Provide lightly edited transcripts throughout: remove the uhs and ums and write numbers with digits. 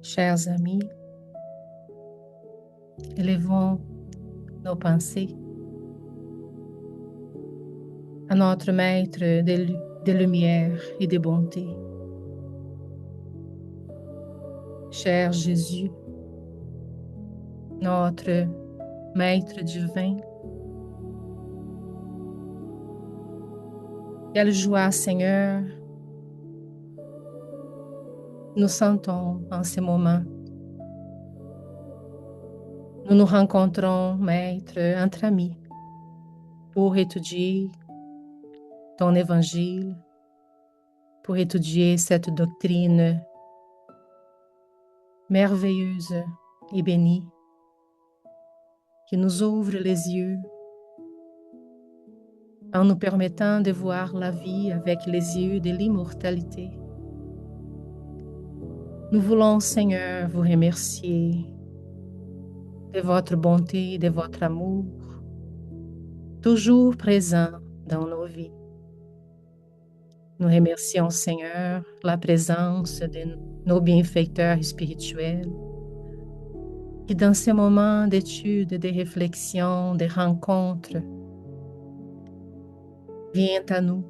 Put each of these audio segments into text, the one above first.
Chers amis, élevons nos pensées à notre Maître de lumière et de bonté. Cher Jésus, notre Maître divin, quelle joie, Seigneur, nous sentons en ce moment. Nous nous rencontrons, Maître, entre amis, pour étudier ton évangile, pour étudier cette doctrine merveilleuse et bénie qui nous ouvre les yeux en nous permettant de voir la vie avec les yeux de l'immortalité. Nous voulons, Seigneur, vous remercier de votre bonté, de votre amour, toujours présent dans nos vies. Nous remercions, Seigneur, la présence de nos bienfaiteurs spirituels qui, dans ces moments d'étude, de réflexion, de rencontres, viennent à nous,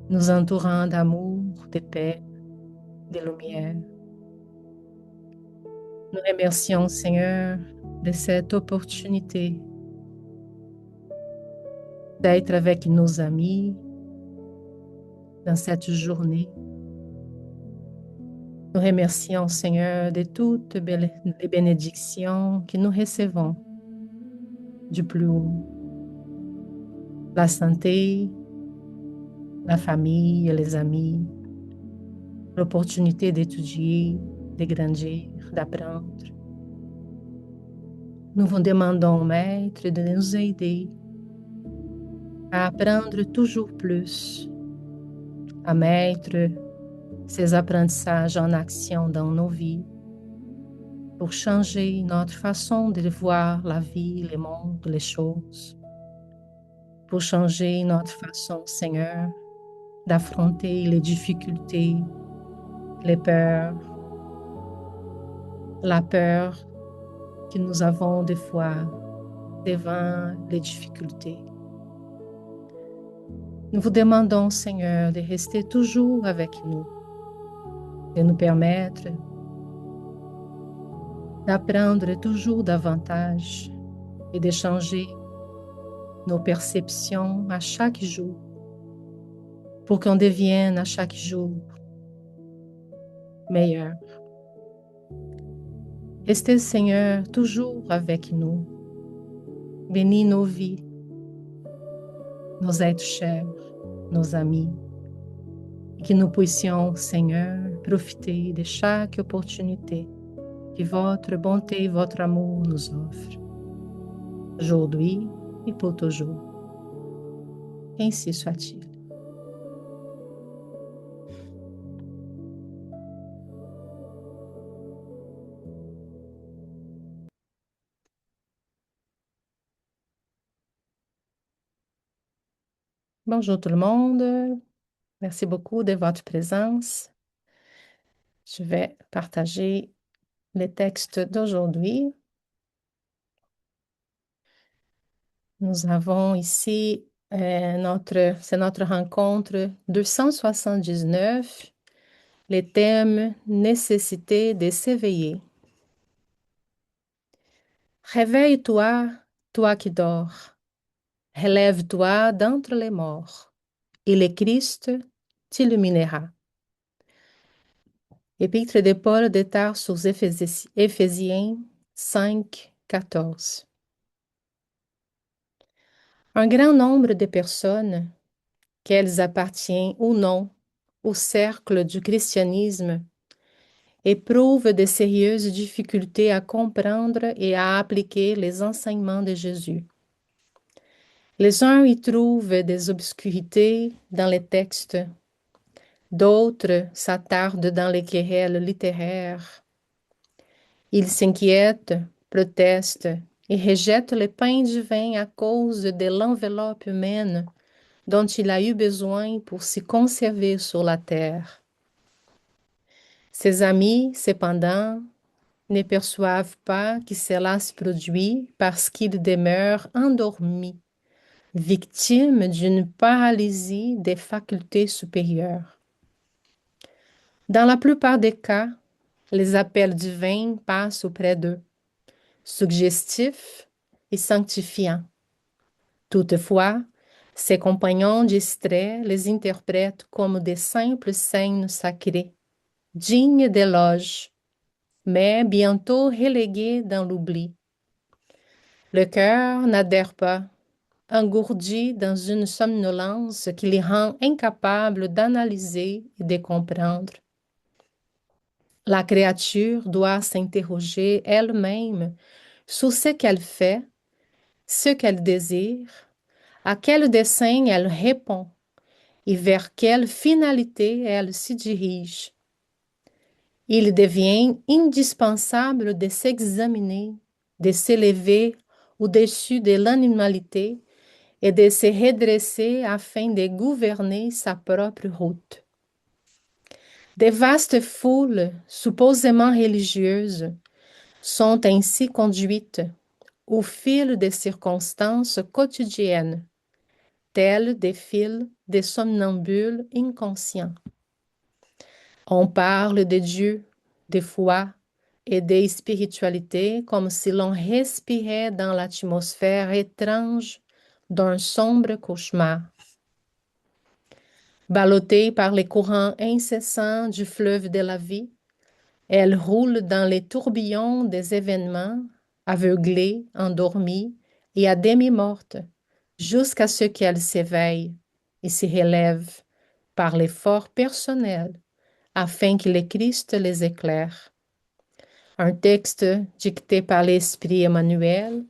nous entourant d'amour, de paix, de lumière. Nous remercions, Seigneur, de cette opportunité d'être avec nos amis dans cette journée. Nous remercions, Seigneur, de toutes les bénédictions que nous recevons du plus haut. La santé, la famille, les amis, l'opportunité d'étudier, de grandir, d'apprendre. Nous vous demandons, Maître, de nous aider à apprendre toujours plus, à mettre ces apprentissages en action dans nos vies pour changer notre façon de voir la vie, le monde, les choses, pour changer notre façon, Seigneur, d'affronter les difficultés, les peurs, la peur que nous avons des fois devant les difficultés. Nous vous demandons, Seigneur, de rester toujours avec nous, de nous permettre d'apprendre toujours davantage et de changer nos perceptions à chaque jour pour qu'on devienne à chaque jour meilleur. Restez, Seigneur, toujours avec nous. Bénis nos vies, nos êtres chers, nos amis, et que nous puissions, Seigneur, profiter de chaque opportunité que votre bonté et votre amour nous offrent, aujourd'hui et pour toujours. Ainsi soit-il. Bonjour tout le monde. Merci beaucoup de votre présence. Je vais partager les textes d'aujourd'hui. Nous avons ici c'est notre rencontre 279, les thèmes nécessité de s'éveiller. Réveille-toi, toi qui dors. Relève-toi d'entre les morts, et le Christ t'illuminera. Épître de Paul de Tarse aux Éphésiens 5, 14. Un grand nombre de personnes, qu'elles appartiennent ou non au cercle du christianisme, éprouvent de sérieuses difficultés à comprendre et à appliquer les enseignements de Jésus. Les uns y trouvent des obscurités dans les textes, d'autres s'attardent dans les querelles littéraires. Ils s'inquiètent, protestent et rejettent le pain divin à cause de l'enveloppe humaine dont il a eu besoin pour se conserver sur la terre. Ses amis, cependant, ne perçoivent pas que cela se produit parce qu'il demeure endormi, victime d'une paralysie des facultés supérieures. Dans la plupart des cas, les appels divins passent auprès d'eux, suggestifs et sanctifiants. Toutefois, ses compagnons distraits les interprètent comme de simples scènes sacrées, dignes d'éloges, mais bientôt reléguées dans l'oubli. Le cœur n'adhère pas, engourdi dans une somnolence qui les rend incapables d'analyser et de comprendre. La créature doit s'interroger elle-même sur ce qu'elle fait, ce qu'elle désire, à quel dessein elle répond et vers quelle finalité elle se dirige. Il devient indispensable de s'examiner, de s'élever au-dessus de l'animalité et de se redresser afin de gouverner sa propre route. Des vastes foules, supposément religieuses, sont ainsi conduites au fil des circonstances quotidiennes, telles des fils des somnambules inconscients. On parle de Dieu, de foi et de spiritualité comme si l'on respirait dans l'atmosphère étrange d'un sombre cauchemar. Ballottée par les courants incessants du fleuve de la vie, elle roule dans les tourbillons des événements, aveuglée, endormie et à demi morte, jusqu'à ce qu'elle s'éveille et se relève par l'effort personnel afin que le Christ les éclaire. Un texte dicté par l'Esprit Emmanuel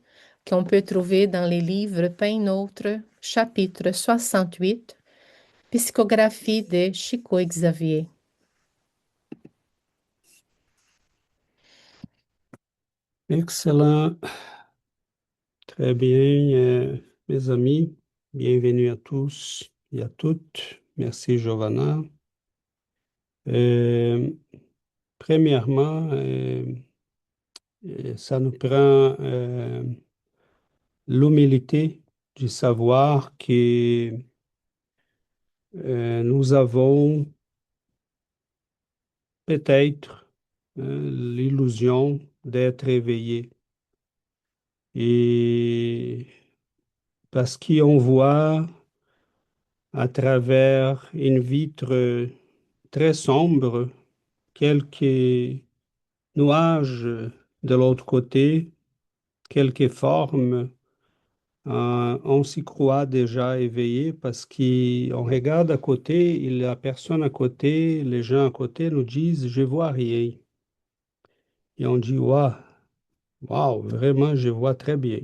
qu'on peut trouver dans les livres Pain Nôtre, chapitre 68, Psychographie de Chico Xavier. Excellent, très bien, mes amis. Bienvenue à tous et à toutes. Merci, Giovanna. Euh, Premièrement, ça nous prend l'humilité du savoir que nous avons peut-être l'illusion d'être éveillés. Et parce qu'on voit à travers une vitre très sombre quelques nuages de l'autre côté, quelques formes. On s'y croit déjà éveillé parce qu'on regarde à côté et la personne à côté, les gens à côté nous disent, je vois rien. Et on dit, waouh, waouh, vraiment, je vois très bien.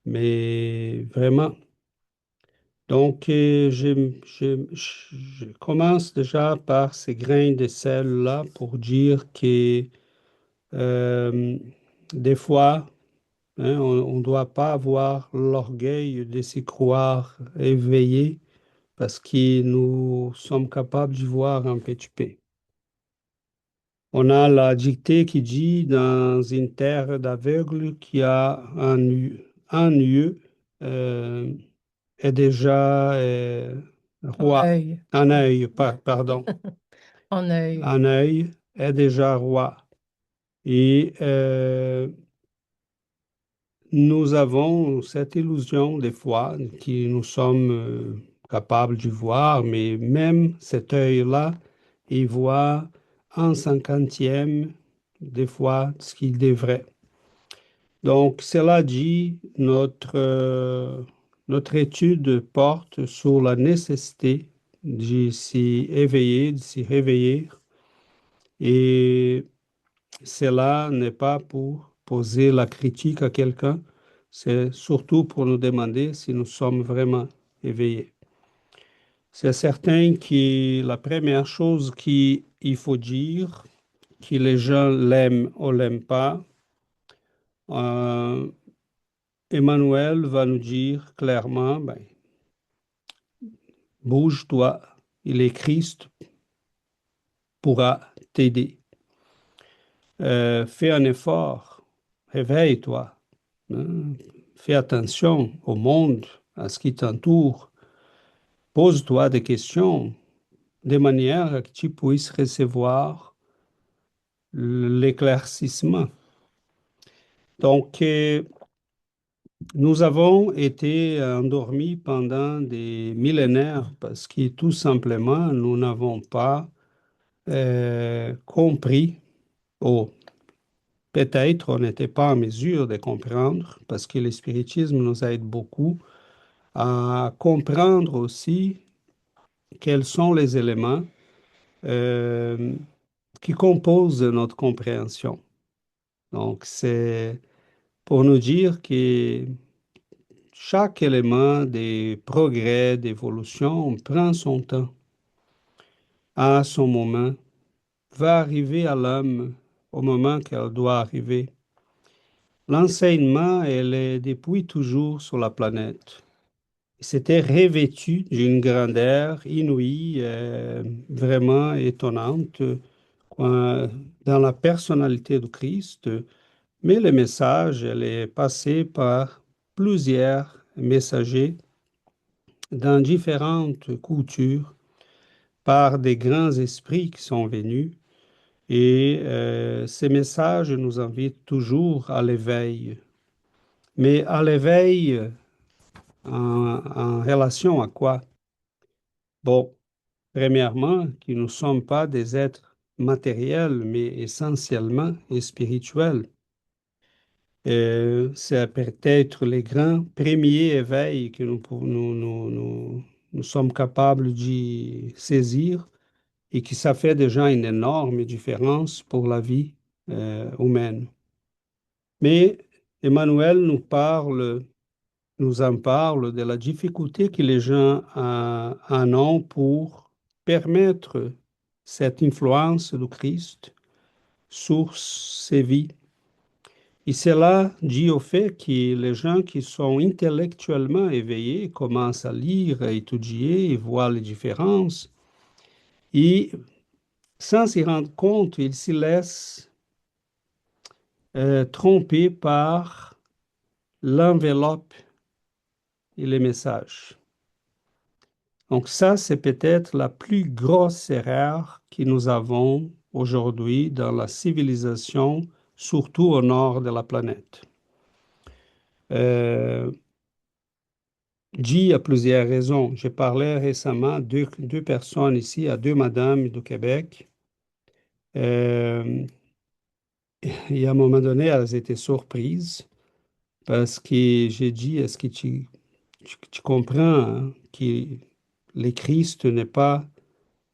Mais vraiment, donc, je commence déjà par ces grains de sel-là pour dire que euh, des fois, hein, on ne doit pas avoir l'orgueil de s'y croire éveillé parce que nous sommes capables d'y voir un petit peu. On a la dictée qui dit dans une terre d'aveugles qu'il y a un lieu euh, est déjà En roi. œil, Un œil, pardon. en œil. Un œil est déjà roi. Et nous avons cette illusion des fois que nous sommes capables de voir, mais même cet œil-là, il voit un cinquantième des fois ce qu'il devrait. Donc, cela dit, notre étude porte sur la nécessité de s'y éveiller, de s'y réveiller. Et cela n'est pas pour poser la critique à quelqu'un, c'est surtout pour nous demander si nous sommes vraiment éveillés. C'est certain que la première chose qu'il faut dire, que les gens l'aiment ou l'aiment pas, euh, Emmanuel va nous dire clairement, ben, bouge-toi, et le Christ pourra t'aider. Fais un effort, réveille-toi, hein. Fais attention au monde, à ce qui t'entoure. Pose-toi des questions de manière à que tu puisses recevoir l'éclaircissement. Donc, nous avons été endormis pendant des millénaires parce que tout simplement, nous n'avons pas compris, ou peut-être on n'était pas en mesure de comprendre, parce que le spiritisme nous aide beaucoup à comprendre aussi quels sont les éléments euh, qui composent notre compréhension. Donc, c'est pour nous dire que chaque élément des progrès, d'évolution prend son temps, a son moment, va arriver à l'âme au moment qu'elle doit arriver. L'enseignement, elle est depuis toujours sur la planète. C'était revêtu d'une grandeur inouïe, vraiment étonnante, dans la personnalité de Christ. Mais le message, elle est passé par plusieurs messagers dans différentes cultures, par des grands esprits qui sont venus. Et ces messages nous invitent toujours à l'éveil. Mais à l'éveil, en relation à quoi? Bon, premièrement, que nous ne sommes pas des êtres matériels, mais essentiellement et spirituels. C'est peut-être les grands premiers éveils que nous sommes capables d'y saisir et que ça fait déjà une énorme différence pour la vie humaine. Mais Emmanuel nous en parle de la difficulté que les gens en ont pour permettre cette influence du Christ sur ces vies. Et cela dit au fait que les gens qui sont intellectuellement éveillés commencent à lire, à étudier et voir les différences. Et sans s'y rendre compte, ils s'y laissent tromper par l'enveloppe et les messages. Donc ça, c'est peut-être la plus grosse erreur que nous avons aujourd'hui dans la civilisation, surtout au nord de la planète. Euh, Dit à plusieurs raisons. J'ai parlé récemment à deux personnes ici, à deux madames du Québec. Euh, et à un moment donné, elles étaient surprises parce que j'ai dit, est-ce que tu comprends hein, que le Christ n'est pas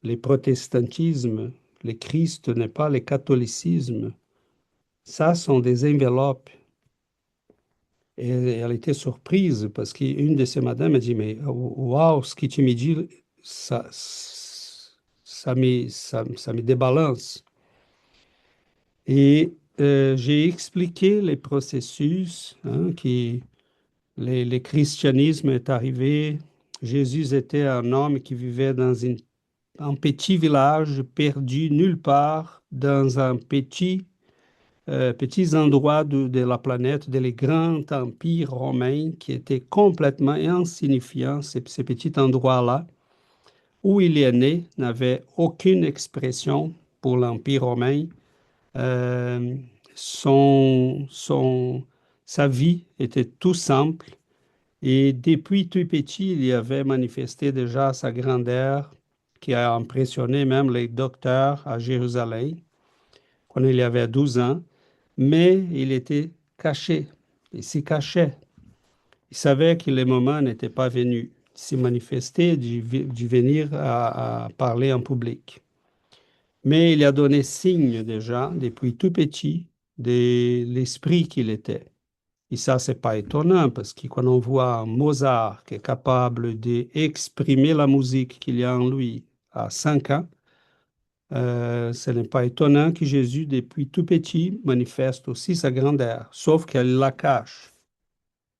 le protestantisme, le Christ n'est pas le catholicisme. Ça sont des enveloppes. Et elle était surprise parce qu'une de ces madames a dit, mais waouh, ce que tu me dis, ça me débalance. Et j'ai expliqué les processus hein, qui le christianisme est arrivé. Jésus était un homme qui vivait dans un petit village perdu nulle part, dans un petits endroits de la planète, des grands empires romains qui étaient complètement insignifiants, ces petits endroits-là, où il est né, n'avait aucune expression pour l'Empire romain. Euh, son, son, Sa vie était tout simple et depuis tout petit, il y avait manifesté déjà sa grandeur qui a impressionné même les docteurs à Jérusalem quand il avait 12 ans, mais il était caché, il s'y cachait. Il savait que le moment n'était pas venu. Il s'est manifesté du venir à parler en public. Mais il a donné signe déjà, depuis tout petit, de l'esprit qu'il était. Et ça, c'est pas étonnant, parce que quand on voit un Mozart qui est capable d'exprimer la musique qu'il y a en lui à 5 ans, ce n'est pas étonnant que Jésus, depuis tout petit, manifeste aussi sa grandeur, sauf qu'elle la cache.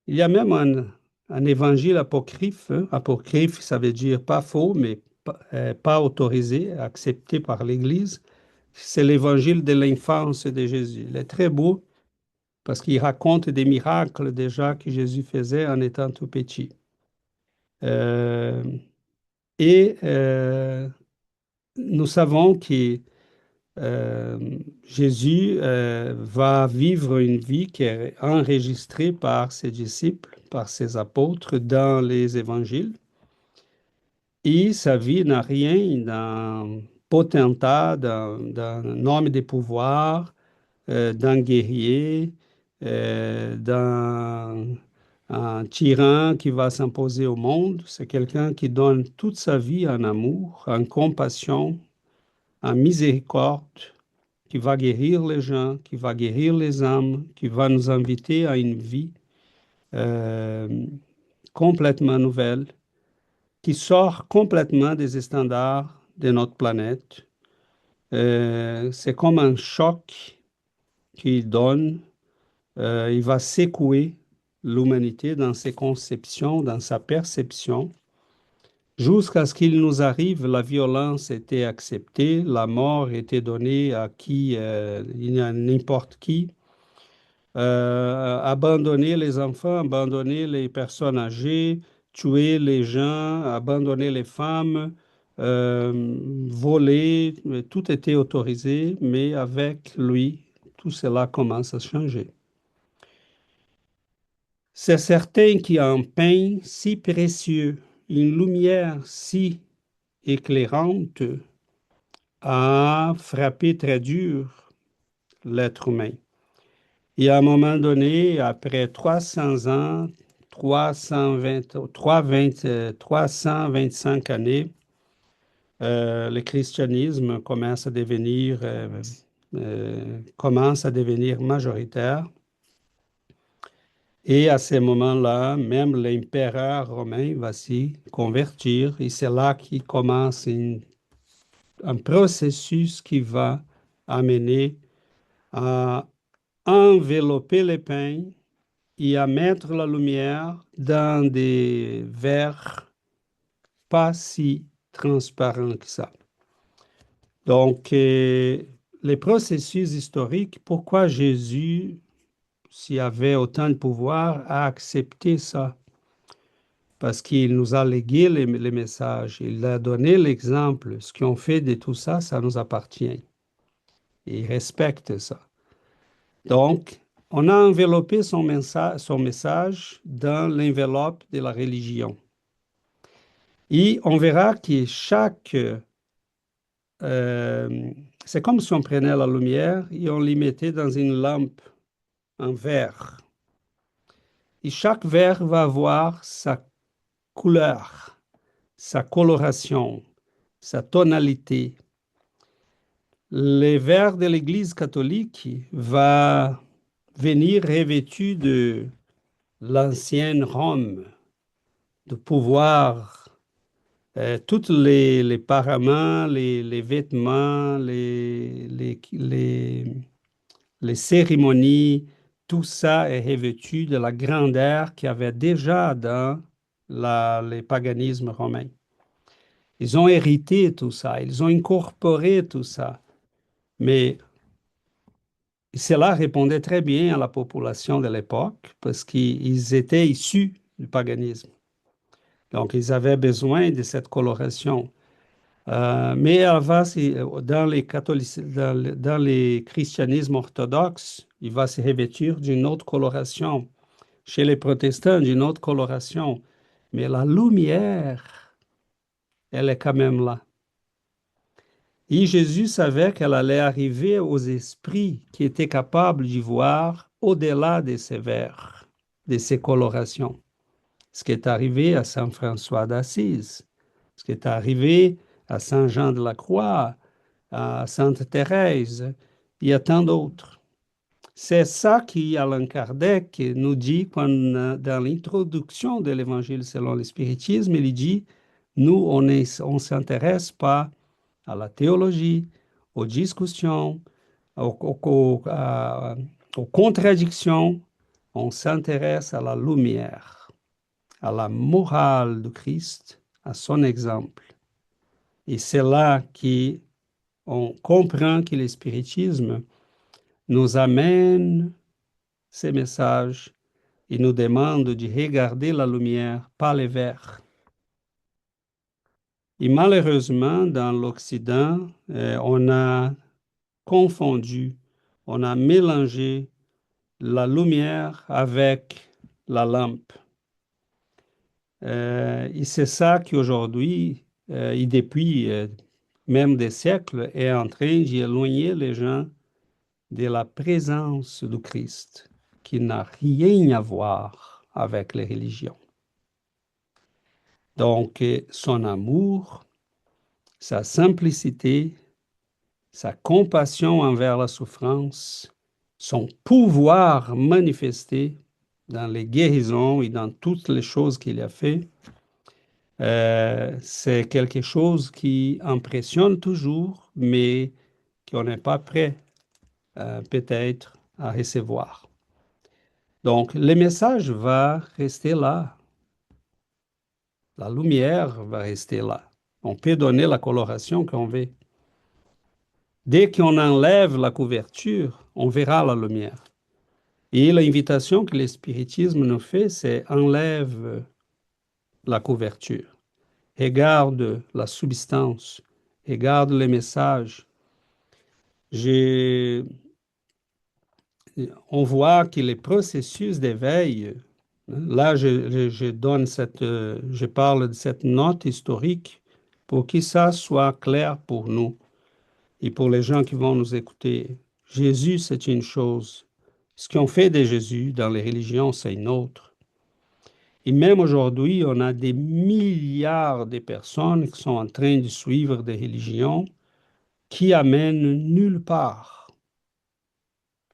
Il y a même un évangile apocryphe. Hein. Apocryphe, ça veut dire pas faux, mais pas autorisé, accepté par l'Église. c'est l'évangile de l'enfance de Jésus. Il est très beau parce qu'il raconte des miracles déjà que Jésus faisait en étant tout petit. Euh, et nous savons que Jésus va vivre une vie qui est enregistrée par ses disciples, par ses apôtres dans les évangiles. Et sa vie n'a rien d'un potentat, d'un homme de pouvoir, d'un guerrier, d'un un tyran qui va s'imposer au monde. C'est quelqu'un qui donne toute sa vie en amour, en compassion, en miséricorde, qui va guérir les gens, qui va guérir les âmes, qui va nous inviter à une vie euh, complètement nouvelle, qui sort complètement des standards de notre planète. C'est comme un choc qu'il donne. Il va secouer l'humanité dans ses conceptions, dans sa perception. Jusqu'à ce qu'il nous arrive, la violence était acceptée, la mort était donnée à qui, il y a n'importe qui. Abandonner les enfants, abandonner les personnes âgées, tuer les gens, abandonner les femmes, voler, tout était autorisé, mais avec lui, tout cela commence à changer. C'est certain qu'il y a un pain si précieux, une lumière si éclairante a frappé très dur l'être humain. Et à un moment donné, après 300 ans, 325 années, le christianisme commence à devenir majoritaire. Et à ce moment-là, même l'empereur romain va s'y convertir. Et c'est là qu'il commence un processus qui va amener à envelopper les pains et à mettre la lumière dans des verres pas si transparents que ça. Donc, les processus historiques, pourquoi Jésus, s'il avait autant de pouvoir, a accepté ça? Parce qu'il nous a légué les messages, il a donné l'exemple. Ce qu'on fait de tout ça, ça nous appartient. Et il respecte ça. Donc, on a enveloppé son message dans l'enveloppe de la religion. Et on verra que c'est comme si on prenait la lumière et on l'y mettait dans une lampe en verre. Et chaque verre va avoir sa couleur, sa coloration, sa tonalité. Le verre de l'Église catholique va venir revêtu de l'ancienne Rome, de pouvoir, tous les paraments, les vêtements, les cérémonies, tout ça est revêtu de la grandeur qu'il y avait déjà dans les paganismes romains. Ils ont hérité tout ça, ils ont incorporé tout ça. Mais cela répondait très bien à la population de l'époque parce qu'ils étaient issus du paganisme. Donc, ils avaient besoin de cette coloration. Mais elle va, dans les christianismes orthodoxes, il va se revêtir d'une autre coloration. Chez les protestants, d'une autre coloration. Mais la lumière, elle est quand même là. Et Jésus savait qu'elle allait arriver aux esprits qui étaient capables d'y voir au-delà de ces verres, de ces colorations. Ce qui est arrivé à Saint François d'Assise, ce qui est arrivé à Saint Jean de la Croix, à Sainte Thérèse, il y a tant d'autres. C'est ça qui, Allan Kardec nous dit dans l'introduction de l'Évangile selon le spiritisme, il dit, nous, on ne s'intéresse pas à la théologie, aux discussions, aux contradictions, on s'intéresse à la lumière, à la morale du Christ, à son exemple. Et c'est là que on comprend que le spiritisme nous amène ces messages et nous demande de regarder la lumière par les verres. Et malheureusement, dans l'Occident, on a confondu, on a mélangé la lumière avec la lampe. Et c'est ça qui aujourd'hui, et depuis même des siècles, est en train d'éloigner les gens de la présence du Christ, qui n'a rien à voir avec les religions. Donc, son amour, sa simplicité, sa compassion envers la souffrance, son pouvoir manifesté dans les guérisons et dans toutes les choses qu'il a fait, c'est quelque chose qui impressionne toujours, mais qu'on n'est pas prêt peut-être à recevoir. Donc, le message va rester là. La lumière va rester là. On peut donner la coloration qu'on veut. Dès qu'on enlève la couverture, on verra la lumière. Et l'invitation que le spiritisme nous fait, c'est enlève la couverture, regarde la substance, regarde les messages. J'ai- on voit que les processus d'éveil, là je donne je parle de cette note historique pour que ça soit clair pour nous et pour les gens qui vont nous écouter. Jésus, c'est une chose. Ce qu'on fait de Jésus dans les religions, c'est une autre. Et même aujourd'hui, on a des milliards de personnes qui sont en train de suivre des religions qui amènent nulle part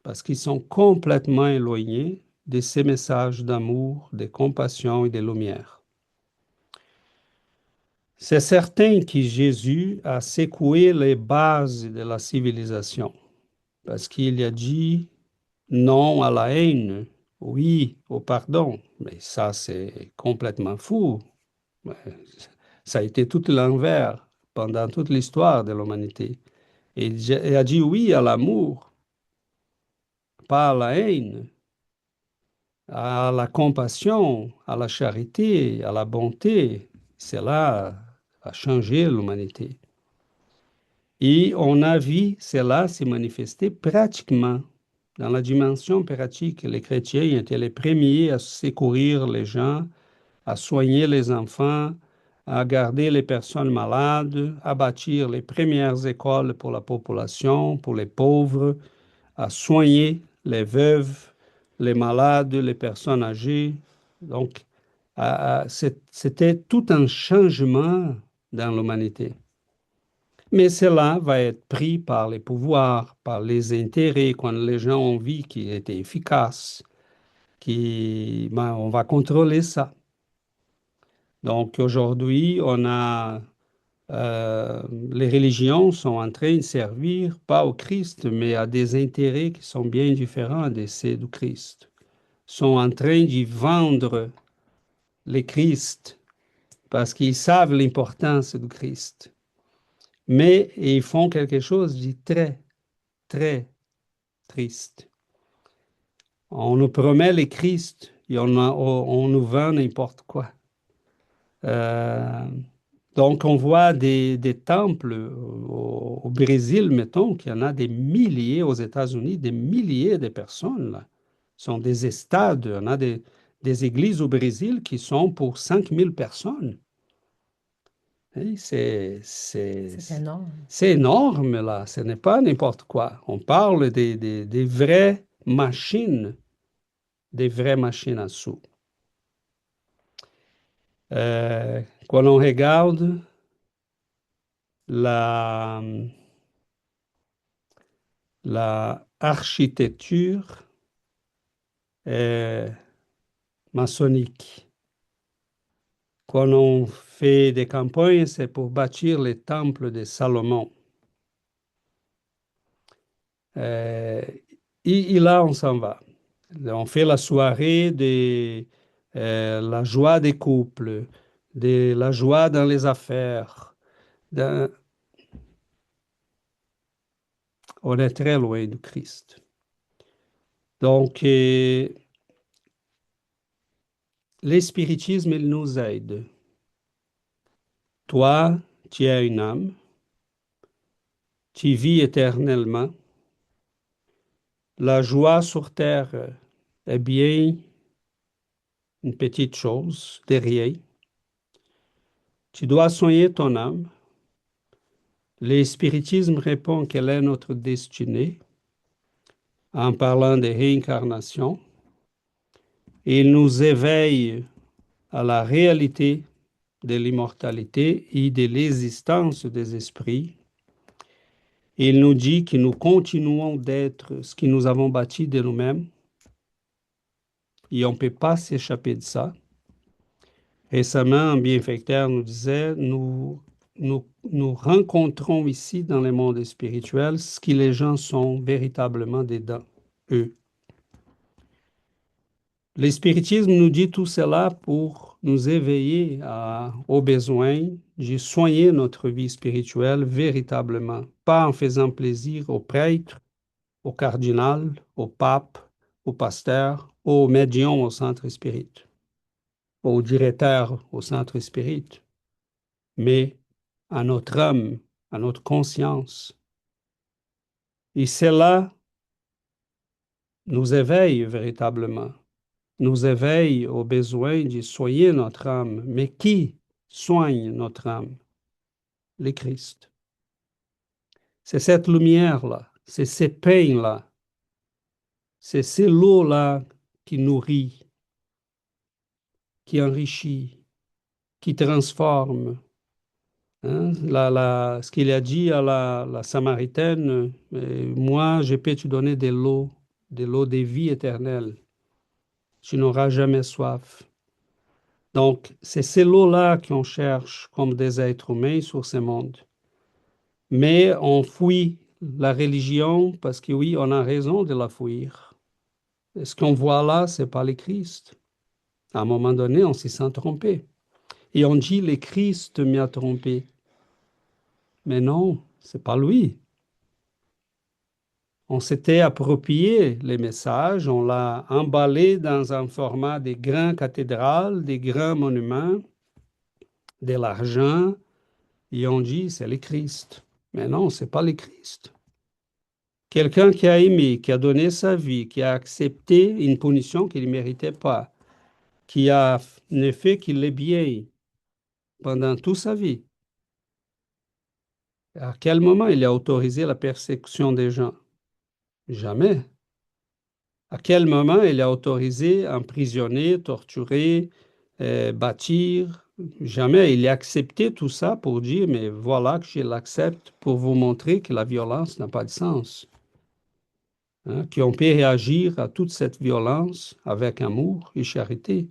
parce qu'ils sont complètement éloignés de ces messages d'amour, de compassion et de lumière. C'est certain que Jésus a secoué les bases de la civilisation parce qu'il a dit non à la haine, oui au pardon. Mais ça, c'est complètement fou. Ça a été tout l'envers pendant toute l'histoire de l'humanité. Et il a dit oui à l'amour, pas à la haine, à la compassion, à la charité, à la bonté. Cela a changé l'humanité. Et on a vu cela se manifester pratiquement dans la dimension pratique. Les chrétiens étaient les premiers à secourir les gens, à soigner les enfants, à garder les personnes malades, à bâtir les premières écoles pour la population, pour les pauvres, à soigner les veuves, les malades, les personnes âgées. Donc, c'était tout un changement dans l'humanité. Mais cela va être pris par les pouvoirs, par les intérêts, quand les gens ont vu qu'il était efficace, on va contrôler ça. Donc aujourd'hui, les religions sont en train de servir pas au Christ, mais à des intérêts qui sont bien différents de ceux du Christ. Sont en train de vendre le Christ parce qu'ils savent l'importance du Christ. Mais ils font quelque chose de très, très triste. On nous promet le Christ et on nous vend n'importe quoi. Euh, donc, on voit des temples au Brésil, mettons, qu'il y en a des milliers aux États-Unis, des milliers de personnes, là. Ce sont des stades. On a des églises au Brésil qui sont pour 5000 personnes. Hein, C'est énorme. c'est énorme, là. Ce n'est pas n'importe quoi. On parle des des vraies machines à sous. Quand on regarde la, la architecture maçonnique. Quand on fait des campagnes, c'est pour bâtir les temples de Salomon. Euh, et là, on s'en va. On fait la soirée de la joie des couples, de la joie dans les affaires. On est très loin du Christ. Donc, l'espiritisme, il nous aide. Toi, tu as une âme, tu vis éternellement. La joie sur terre est bien une petite chose, de rien. Tu dois soigner ton âme. L'espiritisme répond quelle est notre destinée en parlant de réincarnation. Il nous éveille à la réalité de l'immortalité et de l'existence des esprits. Il nous dit que nous continuons d'être ce que nous avons bâti de nous-mêmes et on ne peut pas s'échapper de ça. Récemment, un bienfaiteur nous disait, nous rencontrons ici dans le monde spirituel ce que les gens sont véritablement dedans, eux. Le spiritisme nous dit tout cela pour nous éveiller au besoin de soigner notre vie spirituelle véritablement, pas en faisant plaisir aux prêtres, au cardinal, au pape, au pasteur, au médium au centre spirit, au directeur au centre spirit, mais à notre âme, à notre conscience. Et cela nous éveille véritablement, nous éveille au besoin de soigner notre âme. Mais qui soigne notre âme? Le Christ. C'est cette lumière-là, c'est ces pains-là, c'est ces lots-là qui nourrit, qui enrichit, qui transforme. Hein? Ce qu'il a dit à la Samaritaine, moi, je peux te donner de l'eau de vie éternelle. Tu n'auras jamais soif. Donc, c'est ces lots-là qu'on cherche comme des êtres humains sur ce monde. Mais on fuit la religion parce que oui, on a raison de la fuir. Et ce qu'on voit là, c'est pas le Christ. À un moment donné, on s'y sent trompé. Et on dit, le Christ m'y a trompé. Mais non, c'est pas lui. On s'était approprié les messages, on l'a emballé dans un format des grandes cathédrales, des grands monuments, de l'argent, et on dit c'est le Christ. Mais non, c'est pas le Christ. Quelqu'un qui a aimé, qui a donné sa vie, qui a accepté une punition qu'il ne méritait pas, qui a ne fait qu'il est bien pendant toute sa vie. À quel moment il a autorisé la persécution des gens? Jamais. À quel moment il a autorisé emprisonner, torturer, bâtir? Jamais. Il a accepté tout ça pour dire, mais voilà que je l'accepte pour vous montrer que la violence n'a pas de sens. Hein, qu'on peut réagir à toute cette violence avec amour et charité.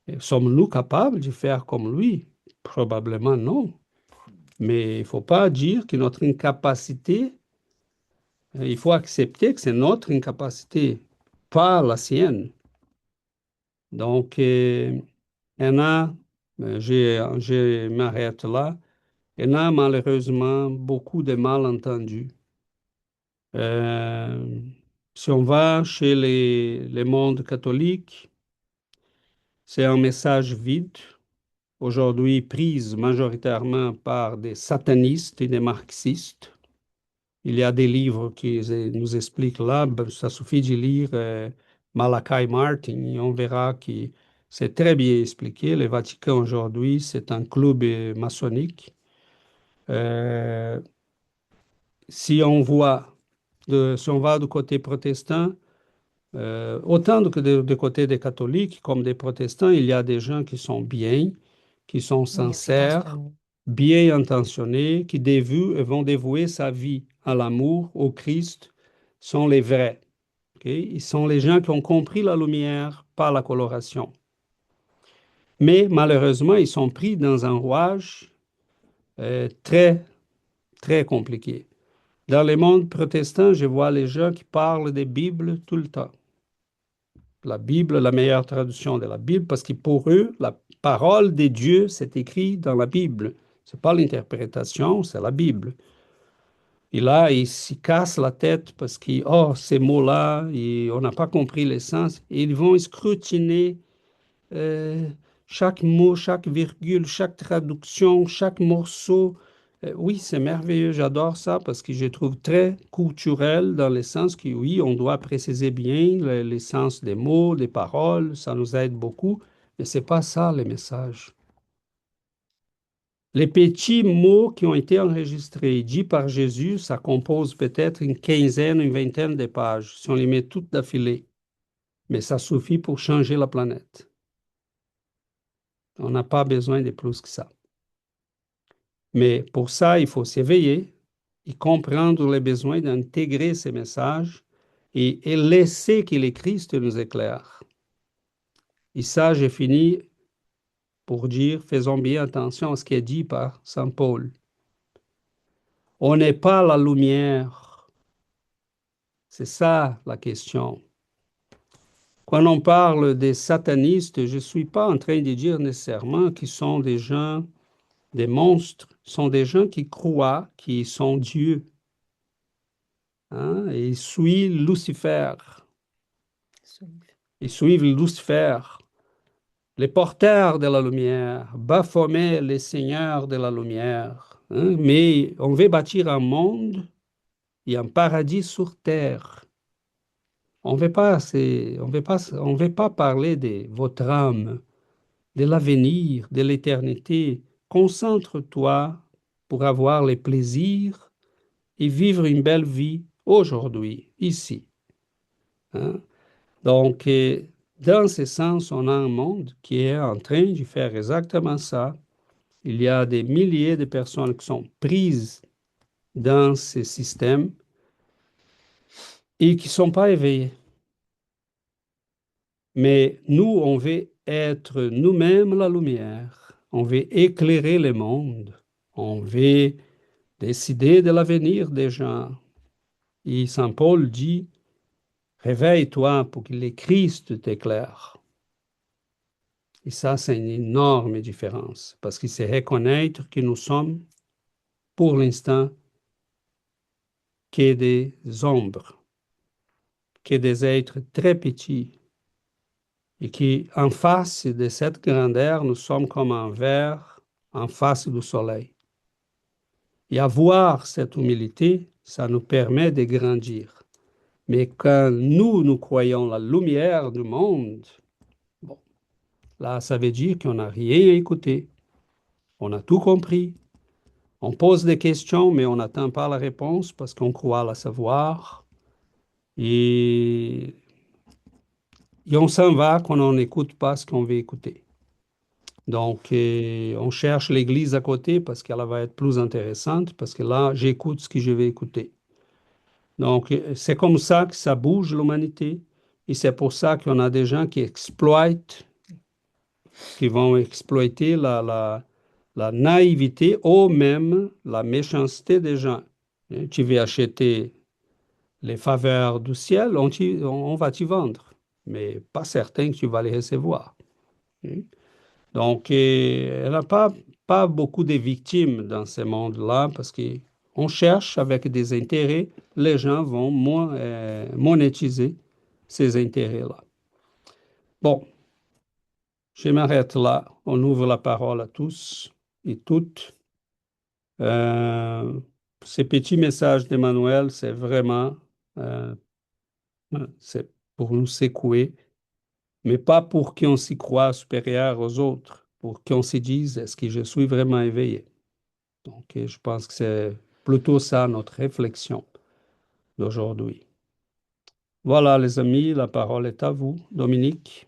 Et sommes-nous capables de faire comme lui? Probablement non. Mais il ne faut pas dire que notre incapacité, il faut accepter que c'est notre incapacité, pas la sienne. Donc, il y en a, je m'arrête là, il y en a malheureusement beaucoup de malentendus. Euh, si on va chez les mondes catholiques, c'est un message vide, aujourd'hui prise majoritairement par des satanistes et des marxistes. Il y a des livres qui nous expliquent là, ça suffit de lire Malachi Martin et on verra que c'est très bien expliqué. Le Vatican aujourd'hui, c'est un club maçonnique. Euh, si on va du côté protestant, autant du côté des catholiques comme des protestants, il y a des gens qui sont bien, qui sont sincères, bien intentionnés, qui vont dévouer sa vie à l'amour, au Christ, sont les vrais. Okay? Ils sont les gens qui ont compris la lumière par la coloration. Mais malheureusement, ils sont pris dans un rouage très, très compliqué. Dans le monde protestant, je vois les gens qui parlent des Bibles tout le temps. La Bible, la meilleure traduction de la Bible, parce que pour eux, la parole de Dieu, c'est écrit dans la Bible. Ce n'est pas l'interprétation, c'est la Bible. Et là, ils s'y cassent la tête parce que, oh, ces mots-là, on n'a pas compris l'essence. Et ils vont scrutiner euh, chaque mot, chaque virgule, chaque traduction, chaque morceau. Oui, c'est merveilleux, j'adore ça parce que je trouve très culturel dans le sens que, oui, on doit préciser bien l'essence des mots, des paroles, ça nous aide beaucoup, mais c'est pas ça le message. Les petits mots qui ont été enregistrés, dits par Jésus, ça compose peut-être une quinzaine, une vingtaine de pages, si on les met toutes d'affilée. Mais ça suffit pour changer la planète. On n'a pas besoin de plus que ça. Mais pour ça, il faut s'éveiller et comprendre les besoins d'intégrer ces messages et laisser que le Christ nous éclaire. Et ça, j'ai fini pour dire, faisons bien attention à ce qui est dit par Saint Paul. On n'est pas la lumière. C'est ça la question. Quand on parle des satanistes, je ne suis pas en train de dire nécessairement qu'ils sont des gens, des monstres. Ce sont des gens qui croient qu'ils sont Dieu. Hein, et ils suivent Lucifer. Ils suivent Lucifer, les porteurs de la lumière, Baphomet, les seigneurs de la lumière. Hein, mais on veut bâtir un monde et un paradis sur terre. On veut pas, on veut pas parler de votre âme, de l'avenir, de l'éternité. Concentre-toi pour avoir les plaisirs et vivre une belle vie aujourd'hui, ici. Hein. Donc, dans ce sens, on a un monde qui est en train de faire exactement ça. Il y a des milliers de personnes qui sont prises dans ces systèmes et qui ne sont pas éveillées. Mais nous, on veut être nous-mêmes la lumière. On veut éclairer le monde. On veut décider de l'avenir des gens. Et Saint Paul dit, réveille-toi pour que le Christ t'éclaire. Et ça, c'est une énorme différence, parce que c'est reconnaître que nous sommes, pour l'instant, que des ombres, que des êtres très petits, et qu'en face de cette grandeur, nous sommes comme un verre en face du soleil. Et avoir cette humilité, ça nous permet de grandir. Mais quand nous croyons la lumière du monde, bon, là, ça veut dire qu'on n'a rien écouté. On a tout compris. On pose des questions, mais on n'attend pas la réponse parce qu'on croit la savoir. Et, et on s'en va quand on n'écoute pas ce qu'on veut écouter. Donc, on cherche l'église à côté parce qu'elle va être plus intéressante, parce que là, j'écoute ce que je vais écouter. Donc, c'est comme ça que ça bouge l'humanité. Et c'est pour ça qu'on a des gens qui exploitent, qui vont exploiter la naïveté ou même la méchanceté des gens. Tu veux acheter les faveurs du ciel, on va t'y vendre, mais pas certain que tu vas les recevoir. Donc, elle n'a pas beaucoup de victimes dans ce monde-là parce qu'on cherche avec des intérêts, les gens vont monétiser ces intérêts-là. Bon, je m'arrête là. On ouvre la parole à tous et toutes. Euh, Ces petits messages d'Emmanuel, c'est vraiment euh, c'est pour nous secouer, mais pas pour qu'on s'y croie supérieur aux autres, pour qu'on se dise, est-ce que je suis vraiment éveillé? Donc, je pense que c'est plutôt ça notre réflexion d'aujourd'hui. Voilà, les amis, la parole est à vous, Dominique.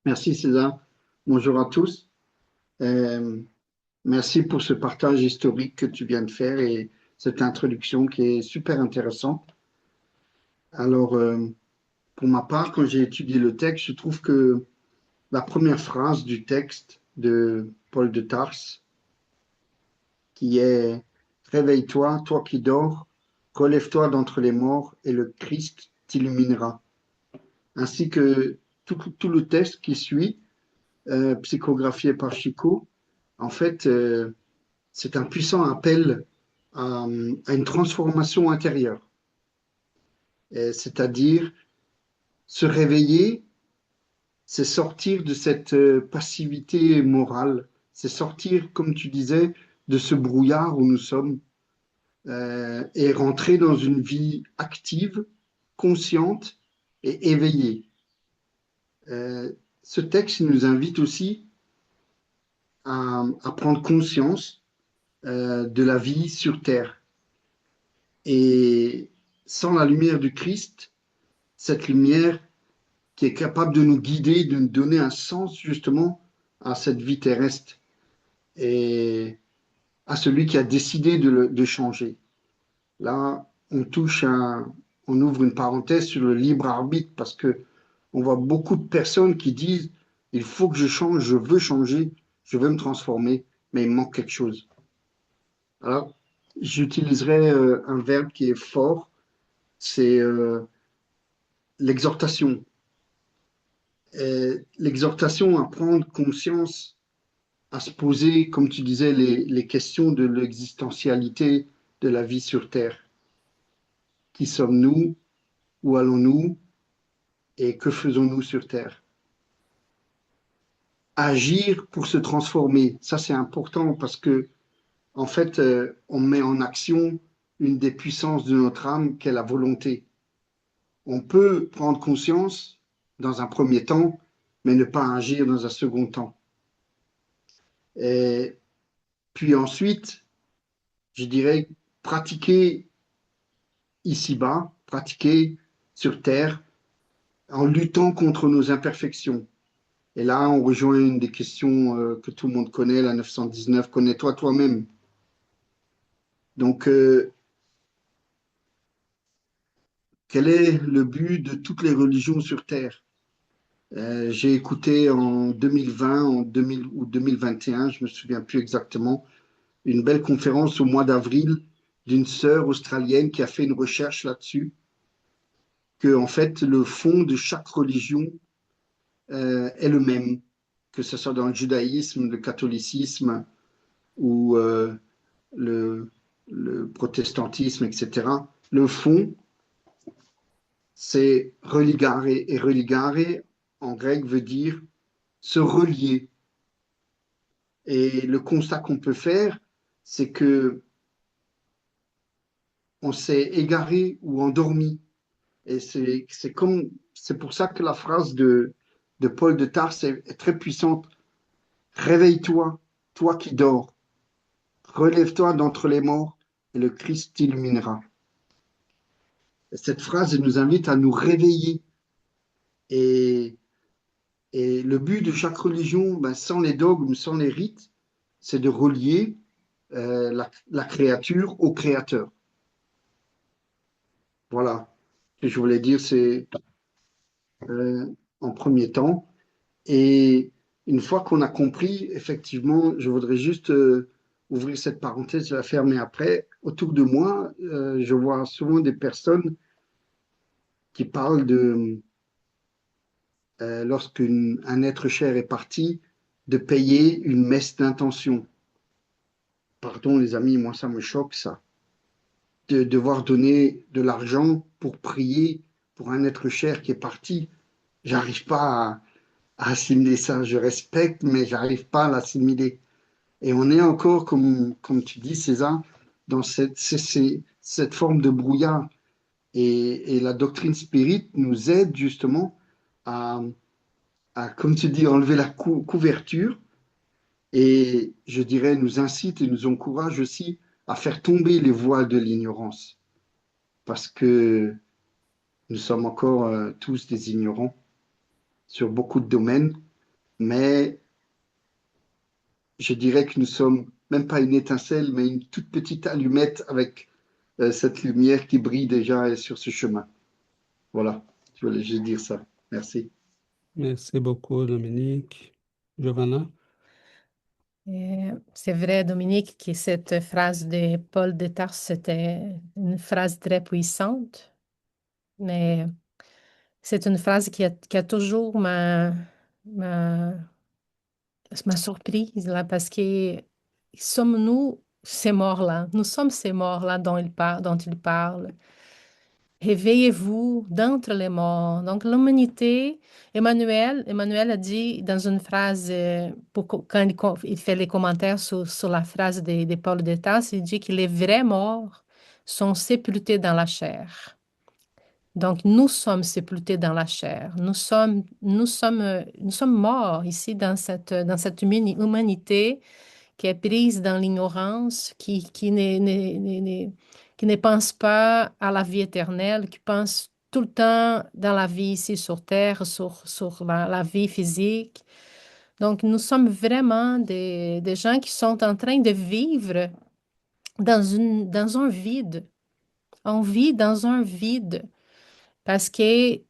Merci César. Bonjour à tous. Euh, Merci pour ce partage historique que tu viens de faire et cette introduction qui est super intéressante. Alors, pour ma part, quand j'ai étudié le texte, je trouve que la première phrase du texte de Paul de Tarse, qui est Réveille-toi, toi qui dors, relève-toi d'entre les morts et le Christ t'illuminera. Ainsi que tout le texte qui suit, psychographié par Chico, en fait, c'est un puissant appel à une transformation intérieure. C'est-à-dire se réveiller, c'est sortir de cette passivité morale, c'est sortir, comme tu disais, de ce brouillard où nous sommes et rentrer dans une vie active, consciente et éveillée. Euh, Ce texte nous invite aussi à prendre conscience de la vie sur Terre. Et sans la lumière du Christ, cette lumière qui est capable de nous guider, de nous donner un sens justement à cette vie terrestre et à celui qui a décidé de changer. Là, on ouvre une parenthèse sur le libre arbitre parce que on voit beaucoup de personnes qui disent il faut que je change, je veux changer, je veux me transformer, mais il me manque quelque chose. Alors, j'utiliserai un verbe qui est fort, c'est l'exhortation. L'exhortation à prendre conscience, à se poser, comme tu disais, les questions de l'existentialité de la vie sur Terre. Qui sommes-nous? Où allons-nous? Et que faisons-nous sur Terre? Agir pour se transformer, ça c'est important parce que en fait, on met en action une des puissances de notre âme qu'est la volonté. On peut prendre conscience dans un premier temps, mais ne pas agir dans un second temps. Et puis ensuite, je dirais pratiquer ici-bas, pratiquer sur Terre en luttant contre nos imperfections. Et là, on rejoint une des questions que tout le monde connaît, la 919, connais-toi toi-même. Donc, quel est le but de toutes les religions sur Terre? J'ai écouté en 2020 en 2000, ou 2021, je me souviens plus exactement, une belle conférence au mois d'avril d'une sœur australienne qui a fait une recherche là-dessus, que en fait le fond de chaque religion est le même, que ce soit dans le judaïsme, le catholicisme ou le, le protestantisme, etc. Le fond, c'est religare, et religare en grec veut dire se relier. Et le constat qu'on peut faire, c'est que on s'est égaré ou endormi. Et c'est pour ça que la phrase de Paul de Tarse est très puissante. Réveille-toi, toi qui dors. Relève-toi d'entre les morts et le Christ t'illuminera. Cette phrase nous invite à nous réveiller. Et, et le but de chaque religion, ben, sans les dogmes, sans les rites, c'est de relier la créature au créateur. Voilà ce que je voulais dire, c'est euh, en premier temps. Et une fois qu'on a compris, effectivement, je voudrais juste ouvrir cette parenthèse et la fermer après. Autour de moi, je vois souvent des personnes qui parlent de, lorsqu'un être cher est parti, de payer une messe d'intention. Pardon les amis, moi ça me choque ça. De devoir donner de l'argent pour prier pour un être cher qui est parti. J'arrive pas à assimiler ça. Je respecte, mais j'arrive pas à l'assimiler. Et on est encore, comme tu dis, César, dans cette forme de brouillard. Et la doctrine spirit nous aide justement à, comme tu dis, enlever la couverture et je dirais nous incite et nous encourage aussi à faire tomber les voiles de l'ignorance parce que nous sommes encore tous des ignorants sur beaucoup de domaines, mais je dirais que nous sommes même pas une étincelle, mais une toute petite allumette avec cette lumière qui brille déjà sur ce chemin. Voilà, je voulais juste dire ça. Merci. Merci beaucoup, Dominique. Giovanna? C'est vrai, Dominique, que cette phrase de Paul de Tarse, c'était une phrase très puissante, mais c'est une phrase qui a toujours m'a surprise là, parce que sommes-nous ces morts-là. Nous sommes ces morts-là dont il parle. Réveillez-vous d'entre les morts. Donc, l'humanité, Emmanuel a dit dans une phrase, quand il fait les commentaires sur la phrase de Paul de Tarse, il dit que les vrais morts sont sépultés dans la chair. Donc, nous sommes sépultés dans la chair. Nous sommes morts ici dans cette humanité qui est prise dans l'ignorance, qui ne pense pas à la vie éternelle, qui pense tout le temps dans la vie ici sur Terre, sur la vie physique. Donc, nous sommes vraiment des gens qui sont en train de vivre dans un vide. On vit dans un vide parce que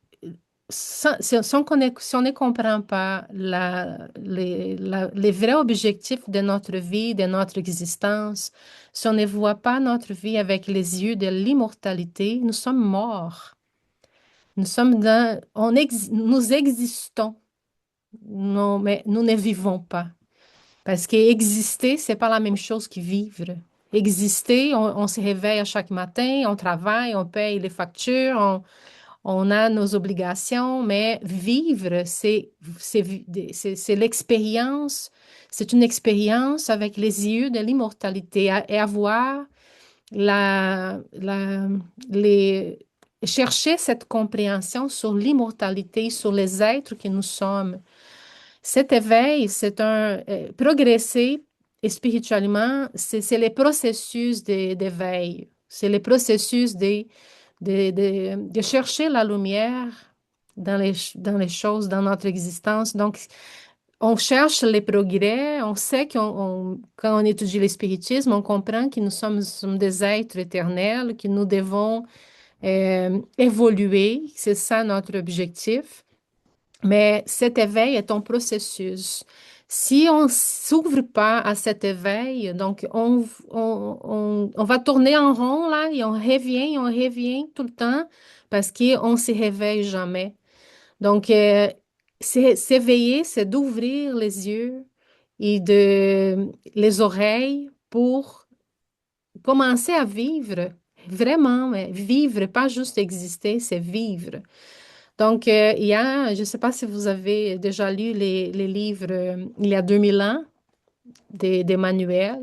si on ne comprend pas les vrais objectifs de notre vie, de notre existence, si on ne voit pas notre vie avec les yeux de l'immortalité, nous sommes morts. Nous existons, non, mais nous ne vivons pas. Parce qu'exister, c'est pas la même chose que vivre. Exister, on se réveille à chaque matin, on travaille, on paye les factures, on a nos obligations, mais vivre, c'est l'expérience, c'est une expérience avec les yeux de l'immortalité et avoir la, la, les, chercher cette compréhension sur l'immortalité, sur les êtres que nous sommes. Cet éveil, c'est progresser et spirituellement, c'est les processus d'éveil, c'est les processus de chercher la lumière dans les choses, dans notre existence. Donc, on cherche les progrès, on sait quand on étudie le spiritisme, on comprend que nous sommes des êtres éternels, que nous devons évoluer, c'est ça notre objectif. Mais cet éveil est un processus. Si on ne s'ouvre pas à cet éveil, donc on va tourner en rond là et on revient tout le temps parce qu'on ne se réveille jamais. Donc, s'éveiller, c'est d'ouvrir les yeux et les oreilles pour commencer à vivre, vraiment, mais vivre, pas juste exister, c'est vivre. Donc, je ne sais pas si vous avez déjà lu les livres il y a 2000 ans d'Emmanuel,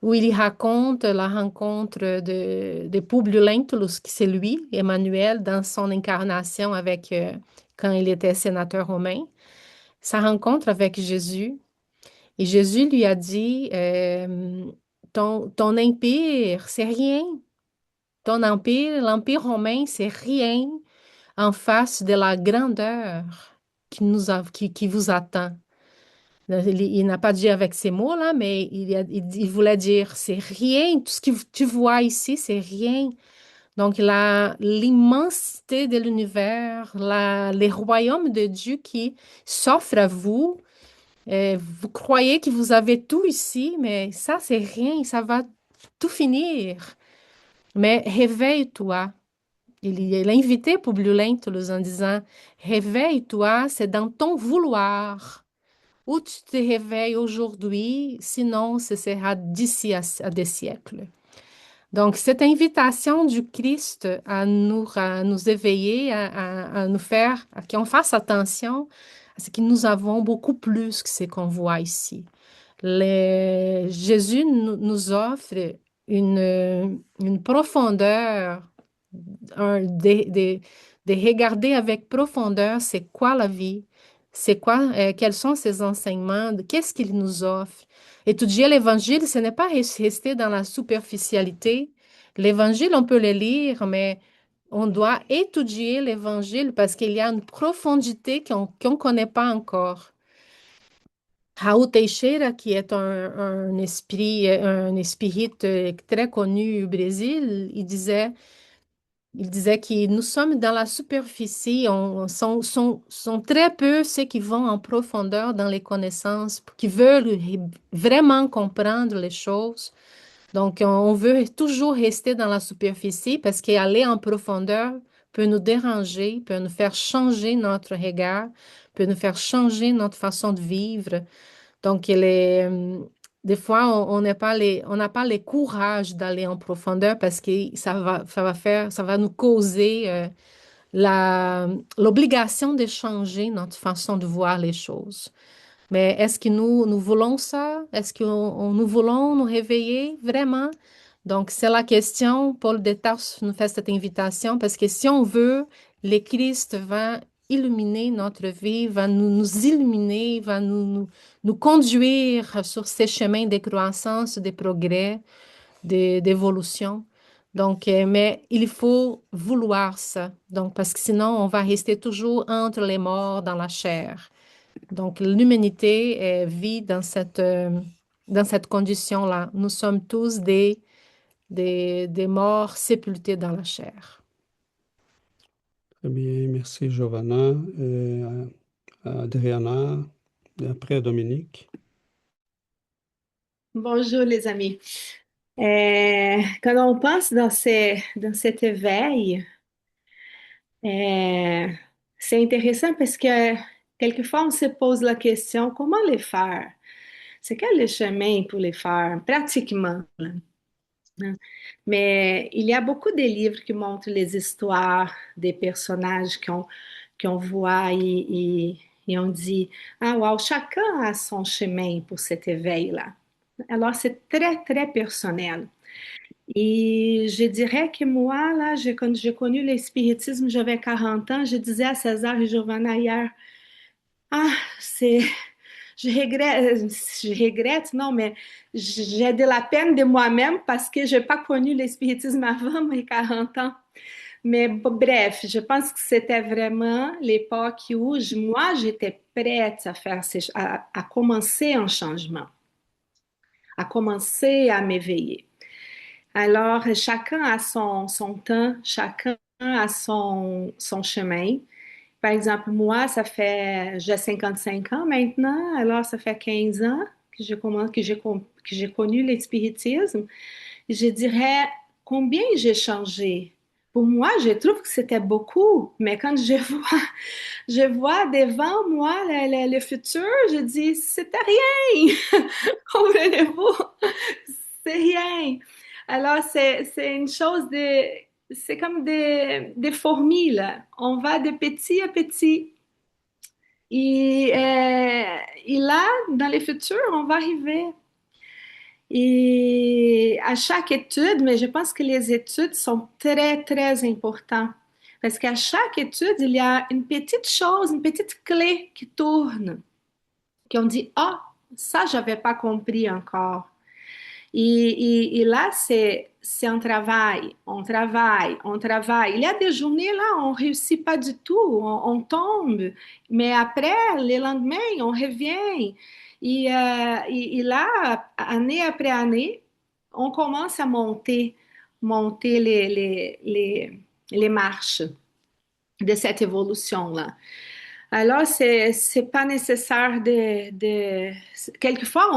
où il y raconte la rencontre de Publio Lentulus, qui c'est lui, Emmanuel, dans son incarnation quand il était sénateur romain, sa rencontre avec Jésus. Et Jésus lui a dit, ton empire, c'est rien. Ton empire, l'empire romain, c'est rien en face de la grandeur qui vous attend. Il n'a pas dit avec ces mots-là, mais il voulait dire, c'est rien, tout ce que tu vois ici, c'est rien. Donc, l'immensité de l'univers, les royaumes de Dieu qui s'offrent à vous, vous croyez que vous avez tout ici, mais ça, c'est rien, ça va tout finir. Mais réveille-toi. Il a invité Publio Lentulus en disant, réveille-toi, c'est dans ton vouloir. Où tu te réveilles aujourd'hui, sinon ce sera d'ici à des siècles. Donc, cette invitation du Christ à nous éveiller, à nous faire, à qu'on fasse attention à ce que nous avons beaucoup plus que ce qu'on voit ici. Jésus nous offre une profondeur, de regarder avec profondeur c'est quoi la vie, c'est quoi, quels sont ses enseignements, qu'est-ce qu'il nous offre. Étudier l'Évangile, ce n'est pas rester dans la superficialité. L'Évangile, on peut le lire, mais on doit étudier l'Évangile parce qu'il y a une profondité qu'on ne connaît pas encore. Raul Teixeira, qui est un spirit très connu au Brésil, il disait que nous sommes dans la superficie, sont très peu ceux qui vont en profondeur dans les connaissances, qui veulent vraiment comprendre les choses. Donc, on veut toujours rester dans la superficie parce qu'aller en profondeur peut nous déranger, peut nous faire changer notre regard, peut nous faire changer notre façon de vivre. Donc, des fois, on n'a pas le courage d'aller en profondeur parce que ça va nous causer l'obligation de changer notre façon de voir les choses. Mais est-ce que nous voulons ça? Est-ce que nous voulons nous réveiller vraiment? Donc, c'est la question. Paul de Tarse nous fait cette invitation parce que si on veut, le Christ va illuminer notre vie, va nous illuminer, va nous conduire sur ces chemins de croissance, de progrès, d'évolution. Donc, mais il faut vouloir ça. Donc, parce que sinon, on va rester toujours entre les morts dans la chair. Donc, l'humanité vit dans cette condition-là. Nous sommes tous des morts sépultés dans la chair. Très bien, merci Giovanna. Adriana, et après Dominique. Bonjour les amis. Quand on pense dans cet éveil, euh, c'est intéressant parce que quelquefois on se pose la question, comment les faire? C'est quel le chemin pour les faire pratiquement, là, hein? Mais il y a beaucoup de livres qui montrent les histoires des personnages qu'on voit et on dit, ah wow, chacun a son chemin pour cet éveil-là. Alors, c'est très, très personnel. Et je dirais que moi, là, quand j'ai connu le spiritisme, j'avais 40 ans, je disais à César et Giovanna hier, ah, c'est, je regrette, non, mais j'ai de la peine de moi-même parce que je n'ai pas connu le spiritisme avant mes 40 ans. Mais bref, je pense que c'était vraiment l'époque où moi, j'étais prête à faire à commencer un changement, à commencer à m'éveiller. Alors, chacun a son temps, chacun a son chemin. Par exemple, moi, j'ai 55 ans maintenant, alors ça fait 15 ans que j'ai connu le spiritisme. Je dirais combien j'ai changé. Pour moi, je trouve que c'était beaucoup, mais quand je vois devant moi le futur, je dis, c'était rien. Comprenez-vous? C'est rien. Alors, c'est une chose c'est comme des fourmis, là. On va de petit à petit. Et là, dans le futur, on va arriver. Et à chaque étude, mais je pense que les études sont très, très importantes. Parce qu'à chaque étude, il y a une petite chose, une petite clé qui tourne, qu'on dit, ah, ça, j'avais pas compris encore. Et là, c'est un travail, on travaille, on travaille. Il y a des journées là, on réussit pas du tout, on tombe, mais après, le lendemain, on revient. Et là, année après année, on commence à monter les marches de cette évolution-là. Alors, c'est pas nécessaire Quelquefois,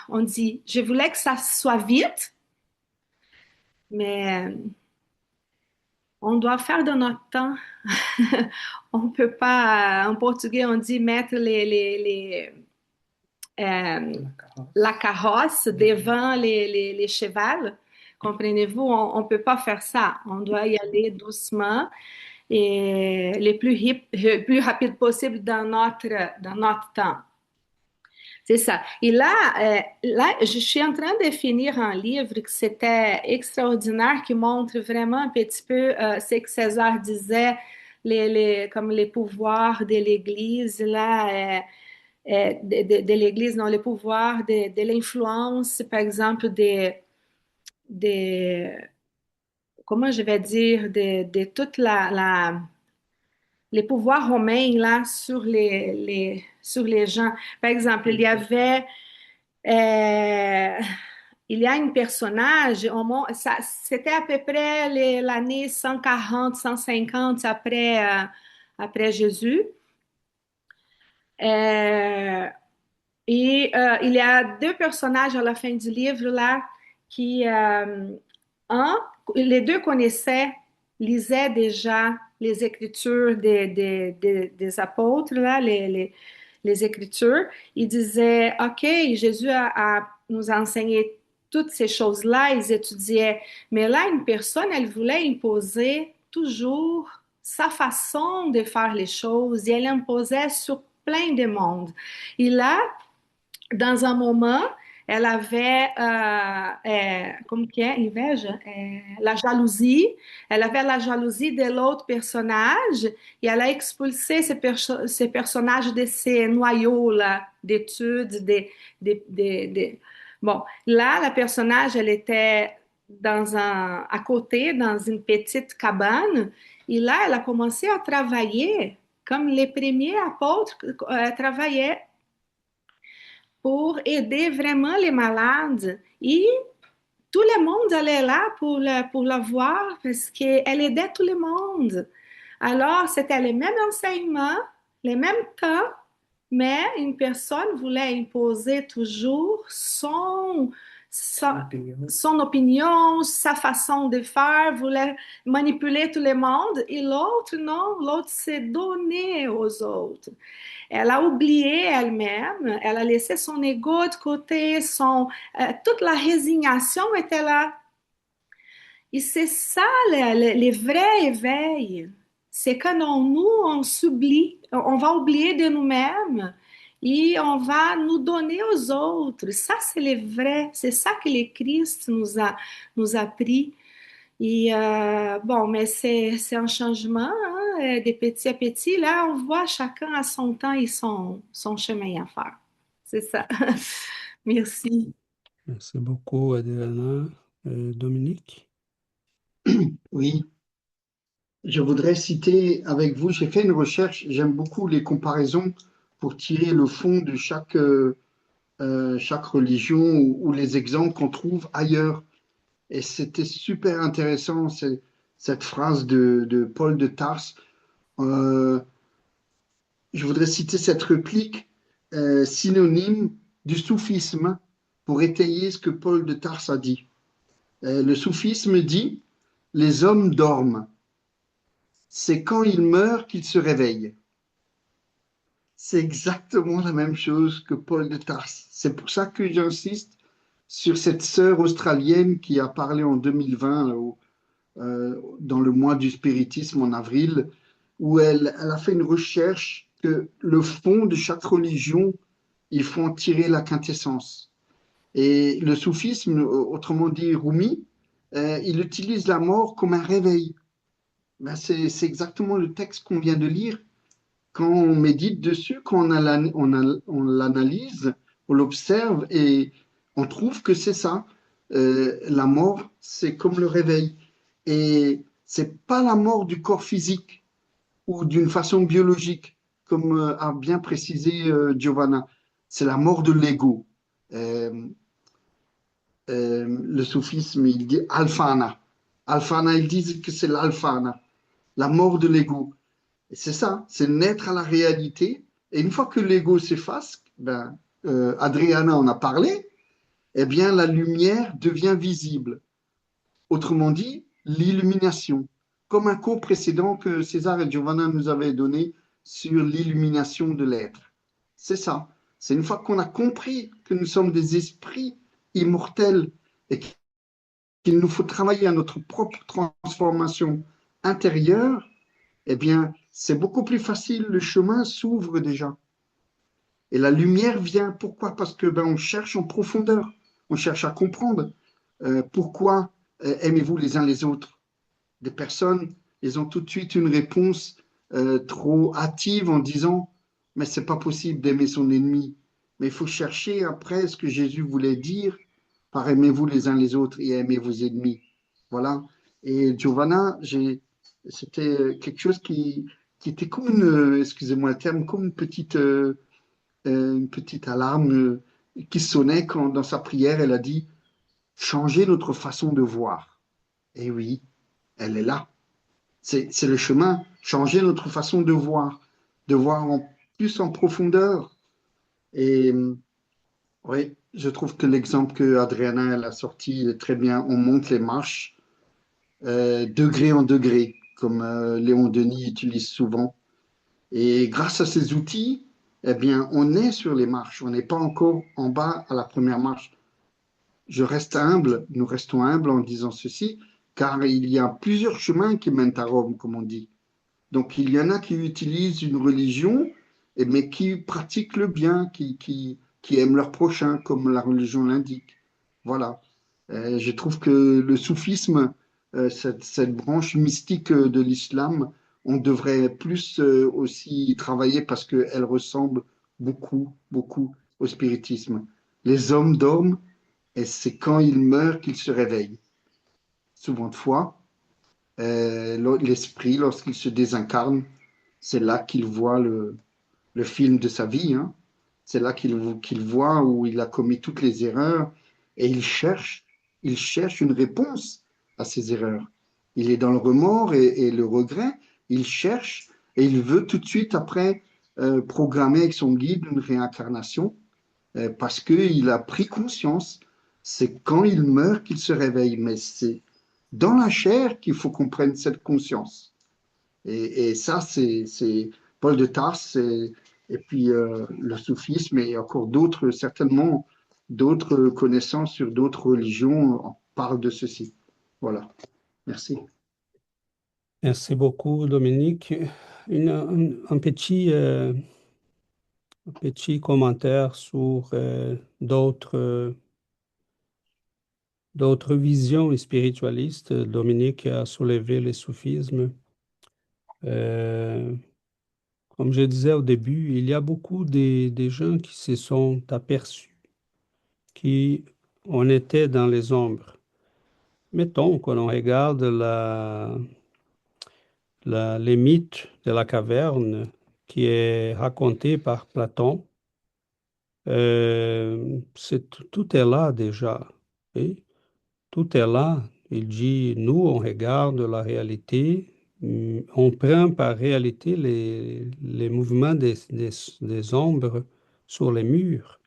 on dit, je voulais que ça soit vite, mais on doit faire de notre temps. On peut pas, en portugais, on dit mettre la carrosse devant les chevaux. Comprenez-vous? On peut pas faire ça. On doit y aller doucement et le plus rapide possible dans notre temps. C'est ça. Et là, je suis en train de finir un livre que c'était extraordinaire, qui montre vraiment un petit peu ce que César disait, comme les pouvoirs de l'Église, là, de l'Église, non, les pouvoirs de l'influence, par exemple, de, comment je vais dire, de toute les pouvoirs romains là sur les gens. Par exemple, euh, il y a un personnage, c'était à peu près l'année 140, 150 après Jésus. Euh, il y a deux personnages à la fin du livre là qui, un, les deux lisaient déjà les écritures des apôtres, là, les Écritures. Ils disaient, OK, Jésus nous enseignaient toutes ces choses-là, ils étudiaient. Mais là, une personne, elle voulait imposer toujours sa façon de faire les choses et elle imposait sur plein de monde. Et là, dans un moment, elle avait, comme qui est, inveja, la jalousie. Elle avait la jalousie de l'autre personnage et elle a expulsé ces personnages de ces noyaux-là d'études. Bon, là, la personnage, elle était à côté, dans une petite cabane. Et là, elle a commencé à travailler comme les premiers apôtres travaillaient pour aider vraiment les malades. Et tout le monde allait là pour la voir parce qu'elle aidait tout le monde. Alors, c'était les mêmes enseignements, les mêmes temps, mais une personne voulait imposer toujours son opinion, sa façon de faire, voulait manipuler tout le monde, et l'autre, non, l'autre s'est donné aux autres. Elle a oublié elle-même, elle a laissé son ego de côté, toute la résignation était là. Et c'est ça le vrai éveil. C'est quand on s'oublie, on va oublier de nous-mêmes et on va nous donner aux autres. Ça, c'est le vrai, c'est ça que le Christ nous a pris. Et bon, mais c'est un changement, hein, de petit à petit. Là, on voit chacun à son temps et son chemin à faire. C'est ça. Merci. Merci beaucoup, Adriana. Dominique? Oui, je voudrais citer avec vous, j'ai fait une recherche, j'aime beaucoup les comparaisons pour tirer le fond de chaque religion ou les exemples qu'on trouve ailleurs. Et c'était super intéressant, cette phrase de Paul de Tarse. Euh, je voudrais citer cette réplique synonyme du soufisme pour étayer ce que Paul de Tarse a dit. Le soufisme dit, les hommes dorment. C'est quand ils meurent qu'ils se réveillent. C'est exactement la même chose que Paul de Tarse. C'est pour ça que j'insiste sur cette sœur australienne qui a parlé en 2020 dans le mois du spiritisme en avril, où elle a fait une recherche que le fond de chaque religion, il faut en tirer la quintessence. Et le soufisme, autrement dit Rumi, il utilise la mort comme un réveil. Ben c'est exactement le texte qu'on vient de lire. Quand on médite dessus, quand on l'analyse, on l'observe et on trouve que c'est ça. La mort, c'est comme le réveil. Et c'est pas la mort du corps physique ou d'une façon biologique, comme a bien précisé Giovanna. C'est la mort de l'ego. Euh, le soufisme, il dit alfana. Alfana, ils disent que c'est l'alfana, la mort de l'ego. Et c'est ça, c'est naître à la réalité. Et une fois que l'ego s'efface, ben, Adriana en a parlé, eh bien la lumière devient visible. Autrement dit, l'illumination, comme un cours précédent que César et Giovanna nous avaient donné sur l'illumination de l'être. C'est ça. C'est une fois qu'on a compris que nous sommes des esprits immortels et qu'il nous faut travailler à notre propre transformation intérieure, eh bien, c'est beaucoup plus facile, le chemin s'ouvre déjà. Et la lumière vient, pourquoi? Parce que on cherche en profondeur, on cherche à comprendre pourquoi aimez-vous les uns les autres. Des personnes, ils ont tout de suite une réponse trop hâtive en disant, mais c'est pas possible d'aimer son ennemi. Mais il faut chercher après ce que Jésus voulait dire par aimez-vous les uns les autres et aimez vos ennemis. Voilà. Et Giovanna, c'était quelque chose qui était comme excusez-moi le terme, comme une petite alarme qui sonnait quand dans sa prière, elle a dit, changer notre façon de voir. Et oui, elle est là. C'est le chemin, changer notre façon de voir plus en profondeur. Et oui, je trouve que l'exemple que Adriana elle a sorti est très bien. On monte les marches degré en degré, comme Léon Denis utilise souvent. Et grâce à ces outils, eh bien, on est sur les marches. On n'est pas encore en bas à la première marche. je reste humble, nous restons humbles en disant ceci, car il y a plusieurs chemins qui mènent à Rome, comme on dit. Donc, il y en a qui utilisent une religion, mais qui pratiquent le bien, qui aiment leur prochain, comme la religion l'indique. Voilà. Je trouve que le soufisme, cette branche mystique de l'islam, on devrait plus aussi y travailler parce qu'elle ressemble beaucoup, beaucoup au spiritisme. Les hommes dorment et c'est quand ils meurent qu'ils se réveillent. Souvent de fois, l'esprit, lorsqu'il se désincarne, c'est là qu'il voit le film de sa vie, hein. C'est là qu'il voit où il a commis toutes les erreurs et il cherche une réponse à ces erreurs. Il est dans le remords et le regret, il cherche et il veut tout de suite après programmer avec son guide une réincarnation parce qu'il a pris conscience. C'est quand il meurt qu'il se réveille, mais c'est dans la chair qu'il faut qu'on prenne cette conscience. Et ça, c'est Paul de Tarse et puis le soufisme et encore d'autres, certainement d'autres connaissances sur d'autres religions parlent de ceci. Voilà. Merci. Merci beaucoup, Dominique. Un petit commentaire sur d'autres visions spiritualistes. Dominique a soulevé le soufisme. Euh, Comme je disais au début, il y a beaucoup des gens qui se sont aperçus qui on était dans les ombres. Mettons que l'on regarde les mythes de la caverne qui est raconté par Platon. Tout est là déjà. Oui. Tout est là. Il dit, nous, on regarde la réalité, on prend par réalité les mouvements des ombres sur les murs.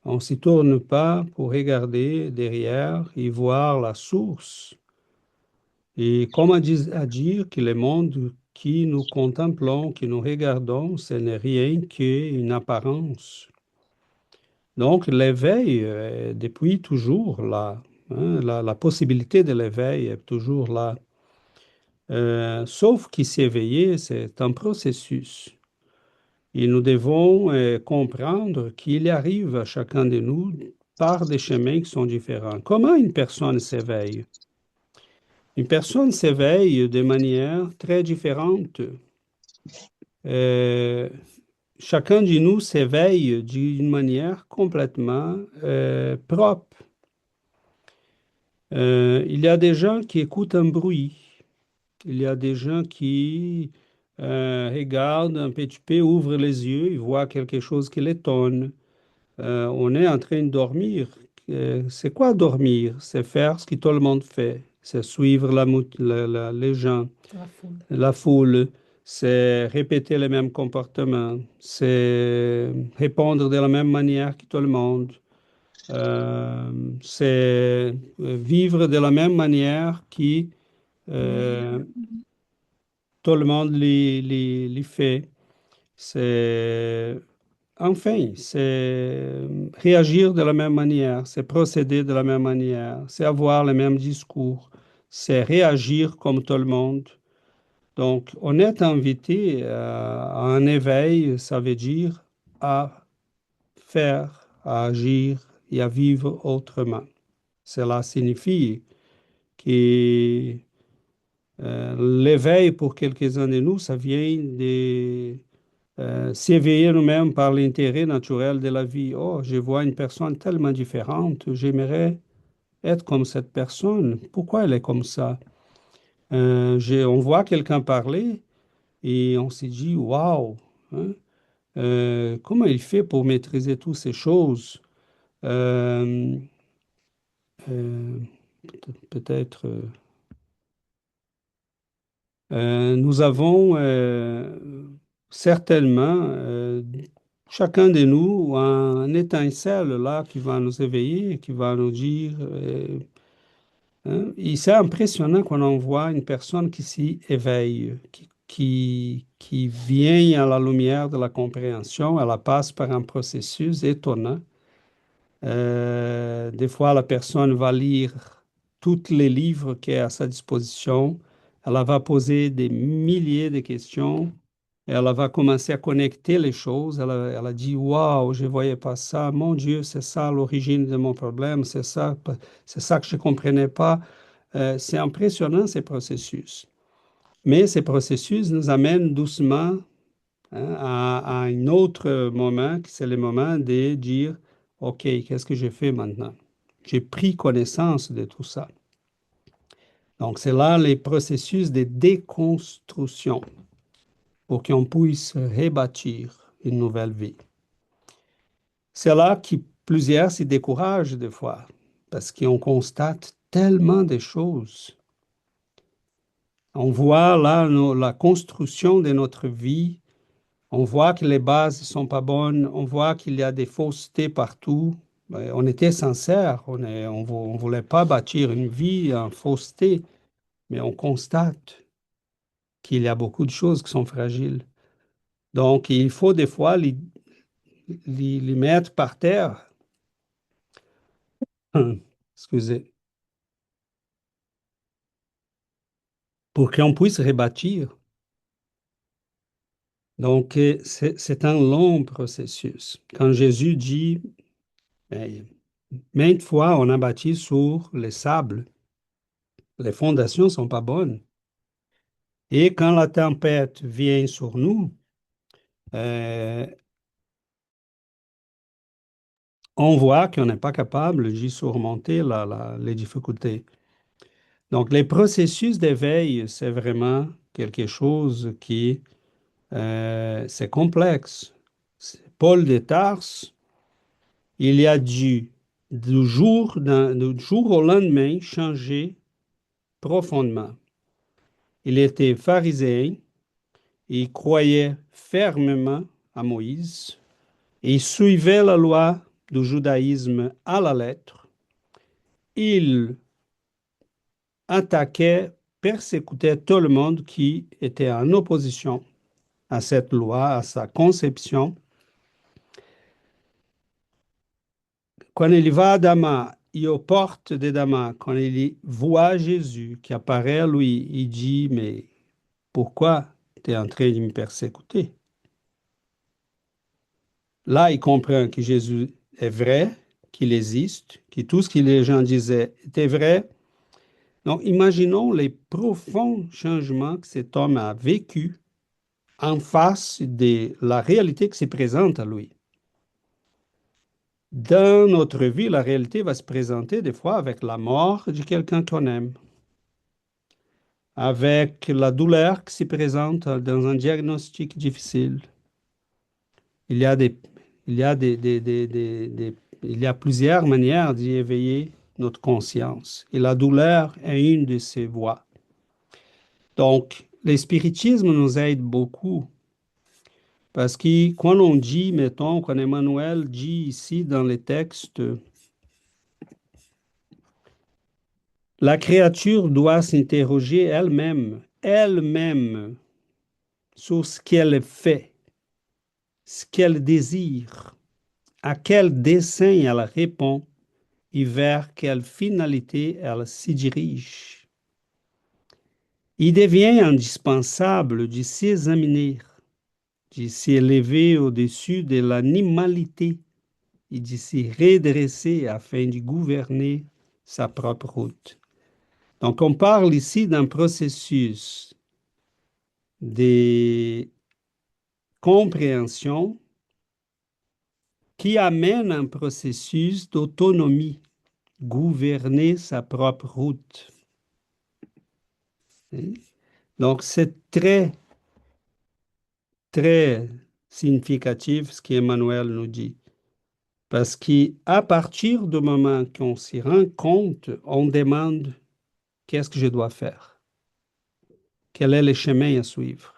On ne s'y tourne pas pour regarder derrière et voir la source. Et comme à dire que le monde qui nous contemplons, qui nous regardons, ce n'est rien qu'une apparence. Donc l'éveil est depuis toujours là. Hein, la possibilité de l'éveil est toujours là. Sauf qu'il s'éveiller, c'est un processus. Et nous devons comprendre qu'il arrive à chacun de nous par des chemins qui sont différents. Comment une personne s'éveille? Une personne s'éveille de manière très différente. Euh, Chacun de nous s'éveille d'une manière complètement propre. Il y a des gens qui écoutent un bruit. Il y a des gens qui regardent un petit peu, ouvrent les yeux, ils voient quelque chose qui l'étonne. On est en train de dormir. C'est quoi dormir? C'est faire ce que tout le monde fait. C'est suivre les gens, La foule. la foule. C'est répéter les mêmes comportements. C'est répondre de la même manière que tout le monde. C'est vivre de la même manière que euh, tout le monde les fait. C'est, enfin, c'est réagir de la même manière, c'est procéder de la même manière, c'est avoir le même discours, c'est réagir comme tout le monde. Donc, on est invité à un éveil, ça veut dire à faire, à agir et à vivre autrement. Cela signifie que l'éveil pour quelques-uns de nous, ça vient de s'éveiller nous-mêmes par l'intérêt naturel de la vie. Oh, je vois une personne tellement différente, j'aimerais être comme cette personne. Pourquoi elle est comme ça? On voit quelqu'un parler et on s'est dit, waouh, hein, comment il fait pour maîtriser toutes ces choses? Euh, euh, Peut-être. Nous avons certainement, chacun de nous, un étincelle là qui va nous éveiller, qui va nous dire. Hein, et c'est impressionnant quand on voit une personne qui s'y éveille, qui vient à la lumière de la compréhension, elle passe par un processus étonnant Des fois, la personne va lire tous les livres qui est à sa disposition. Elle va poser des milliers de questions et elle va commencer à connecter les choses. Elle a dit, waouh, je ne voyais pas ça. Mon Dieu, c'est ça l'origine de mon problème. C'est ça que je ne comprenais pas. C'est impressionnant ces processus. Mais ces processus nous amènent doucement, hein, à un autre moment, qui c'est le moment de dire, OK, qu'est-ce que je fais maintenant? J'ai pris connaissance de tout ça. Donc, c'est là les processus de déconstruction pour qu'on puisse rebâtir une nouvelle vie. C'est là que plusieurs se découragent des fois parce qu'on constate tellement de choses. On voit là la construction de notre vie. On voit que les bases ne sont pas bonnes. On voit qu'il y a des faussetés partout. On était sincères. On voulait pas bâtir une vie en fausseté, mais on constate qu'il y a beaucoup de choses qui sont fragiles. Donc, il faut des fois les mettre par terre. Excusez. Pour qu'on puisse rebâtir. Donc, c'est un long processus. Quand Jésus dit, ben, maintes fois, on a bâti sur les sables, les fondations ne sont pas bonnes. Et quand la tempête vient sur nous, euh, on voit qu'on n'est pas capable de surmonter les difficultés. Donc, les processus d'éveil, c'est vraiment quelque chose qui, c'est complexe. Paul de Tarse, il y a du jour au lendemain, changer profondément. Il était pharisien, il croyait fermement à Moïse, il suivait la loi du judaïsme à la lettre. Il attaquait, persécutait tout le monde qui était en opposition à cette loi, à sa conception. Quand il va à Damas, et aux portes de Damas, quand il voit Jésus qui apparaît à lui, il dit, mais pourquoi tu es en train de me persécuter? Là, il comprend que Jésus est vrai, qu'il existe, que tout ce que les gens disaient était vrai. Donc, imaginons les profonds changements que cet homme a vécu en face de la réalité qui se présente à lui. Dans notre vie, la réalité va se présenter des fois avec la mort de quelqu'un qu'on aime, avec la douleur qui se présente dans un diagnostic difficile. Il y a des, il y a il y a plusieurs manières d'y éveiller notre conscience. Et la douleur est une de ces voies. Donc, le spiritisme nous aide beaucoup parce que quand on dit, mettons, quand Emmanuel dit ici dans les textes, la créature doit s'interroger elle-même, sur ce qu'elle fait, ce qu'elle désire, à quel dessein elle répond et vers quelle finalité elle s'y dirige. Il devient indispensable de s'examiner, de s'élever au-dessus de l'animalité et de se redresser afin de gouverner sa propre route. Donc, on parle ici d'un processus de compréhension qui amène un processus d'autonomie, gouverner sa propre route. Donc, c'est très, très significatif ce qu'Emmanuel nous dit. Parce qu'à partir du moment qu'on s'y rend compte, on demande qu'est-ce que je dois faire? Quel est le chemin à suivre?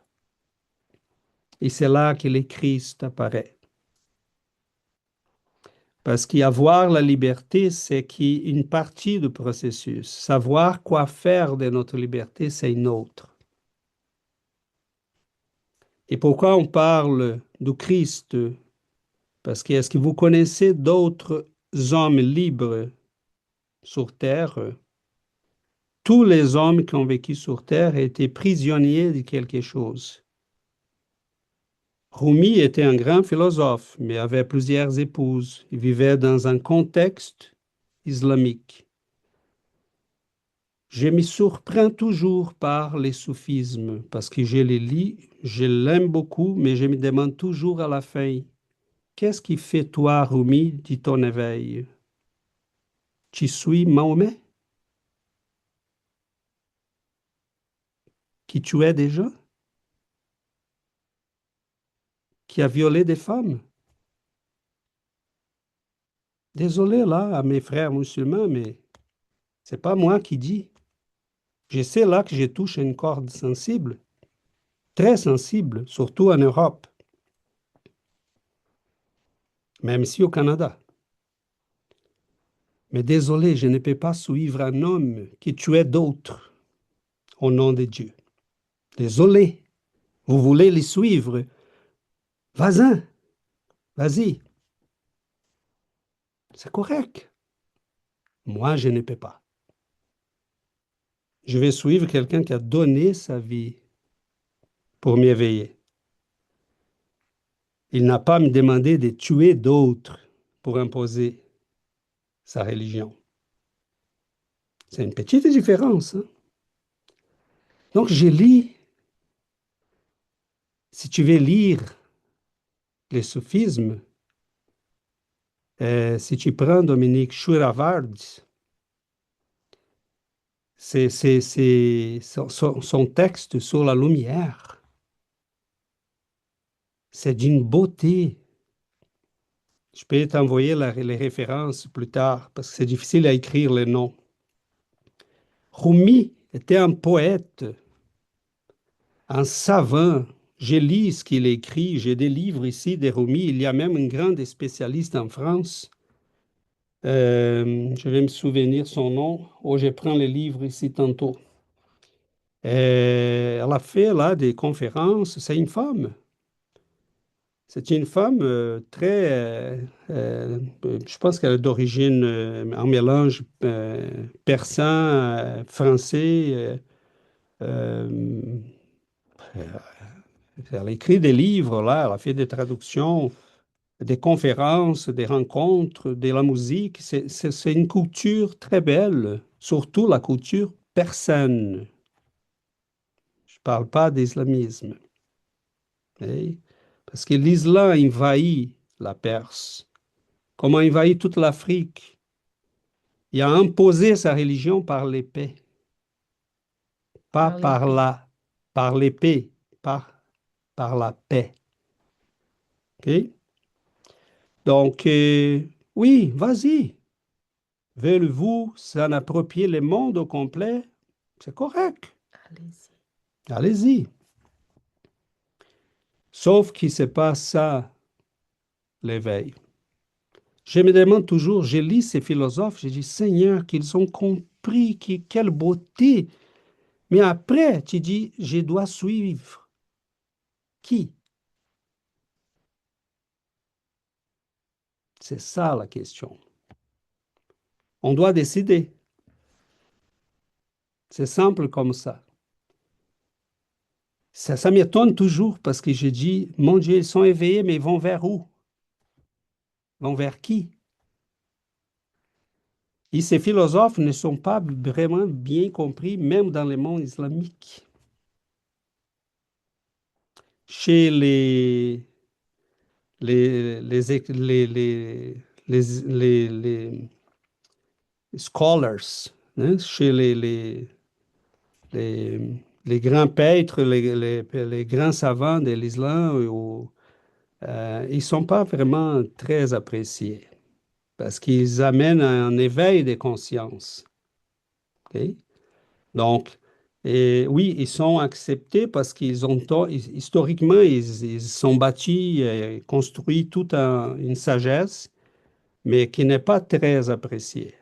Et c'est là que le Christ apparaît. Parce qu'avoir la liberté, c'est une partie du processus. Savoir quoi faire de notre liberté, c'est une autre. Et pourquoi on parle du Christ? Parce que est-ce que vous connaissez d'autres hommes libres sur Terre, tous les hommes qui ont vécu sur Terre étaient prisonniers de quelque chose. Rumi était un grand philosophe, mais avait plusieurs épouses. Il vivait dans un contexte islamique. Je me surprends toujours par les soufismes, parce que je les lis, je l'aime beaucoup, mais je me demande toujours à la fin, qu'est-ce qui fait toi, Rumi, de ton éveil? Tu suis Mahomet, qui tuait des gens, qui a violé des femmes? Désolé là à mes frères musulmans, mais c'est pas moi qui dis. Je sais là que je touche une corde sensible, très sensible, surtout en Europe, même ici au Canada. Mais désolé, je ne peux pas suivre un homme qui tuait d'autres au nom de Dieu. Désolé, vous voulez les suivre? Vas-y, vas-y. C'est correct. Moi, je ne peux pas. Je vais suivre quelqu'un qui a donné sa vie pour m'éveiller. Il n'a pas à me demander de tuer d'autres pour imposer sa religion. C'est une petite différence, hein? Donc, je lis. Si tu veux lire les soufismes, si tu prends Dominique Schuravard, c'est son texte sur la lumière. C'est d'une beauté. Je peux t'envoyer les références plus tard parce que c'est difficile à écrire les noms. Rumi était un poète, un savant. J'ai lu ce qu'il écrit. J'ai des livres ici de Rumi. Il y a même un grand spécialiste en France. Je vais me souvenir son nom. Oh, je prends les livres ici tantôt. Elle a fait là des conférences. C'est une femme. C'est une femme très, je pense qu'elle est d'origine en mélange persan, français. Euh, elle a écrit des livres là. Elle a fait des traductions, des conférences, des rencontres, de la musique. C'est une culture très belle, surtout la culture persane. Je ne parle pas d'islamisme. Okay? Parce que l'islam envahit la Perse, comme a envahi toute l'Afrique. Il a imposé sa religion par l'épée, pas par l'épée, par la paix. Okay? Donc, oui, vas-y. Voulez-vous s'en approprier le monde au complet? C'est correct. Allez-y. Allez-y. Sauf que c'est pas ça l'éveil. Je me demande toujours, je lis ces philosophes, je dis, Seigneur, qu'ils ont compris, quelle beauté. Mais après, tu dis, je dois suivre. Qui? C'est ça la question. On doit décider. C'est simple comme ça. Ça m'étonne toujours parce que je dis, mon Dieu, ils sont éveillés, mais ils vont vers où? Ils vont vers qui? Et ces philosophes ne sont pas vraiment bien compris, même dans le monde islamique. Chez les scholars, hein, chez les, les grands pêtres, les grands savants de l'islam, ils ne sont pas vraiment très appréciés parce qu'ils amènent un éveil des consciences. OK? Donc, et oui, ils sont acceptés parce qu'ils ont, historiquement, ils sont bâtis, construits toute une sagesse, mais qui n'est pas très appréciée.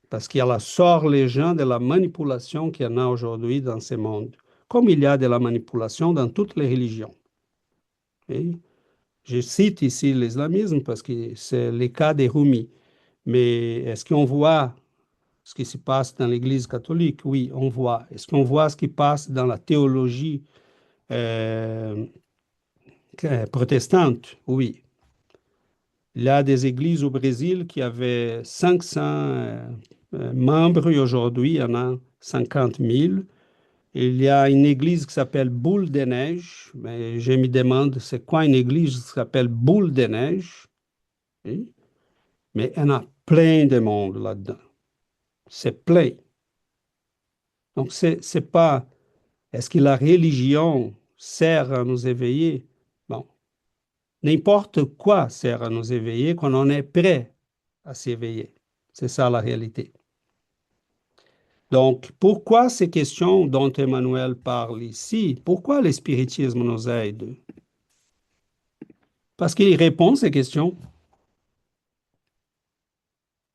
Parce qu'elle sort les gens de la manipulation qu'il y en a aujourd'hui dans ce monde, comme il y a de la manipulation dans toutes les religions. Et je cite ici l'islamisme parce que c'est le cas des Rumi. Mais est-ce qu'on voit ce qui se passe dans l'Église catholique, oui, on voit. Est-ce qu'on voit ce qui passe dans la théologie protestante? Oui. Il y a des églises au Brésil qui avaient 500 membres et aujourd'hui, il y en a 50 000. Il y a une église qui s'appelle Boule de Neige, mais je me demande c'est quoi une église qui s'appelle Boule de Neige? Oui. Mais il y en a plein de monde là-dedans. C'est plein. Donc, c'est pas, est-ce que la religion sert à nous éveiller? Bon, n'importe quoi sert à nous éveiller quand on est prêt à s'éveiller. C'est ça la réalité. Donc, pourquoi ces questions dont Emmanuel parle ici? Pourquoi le spiritisme nous aide? Parce qu'il répond à ces questions.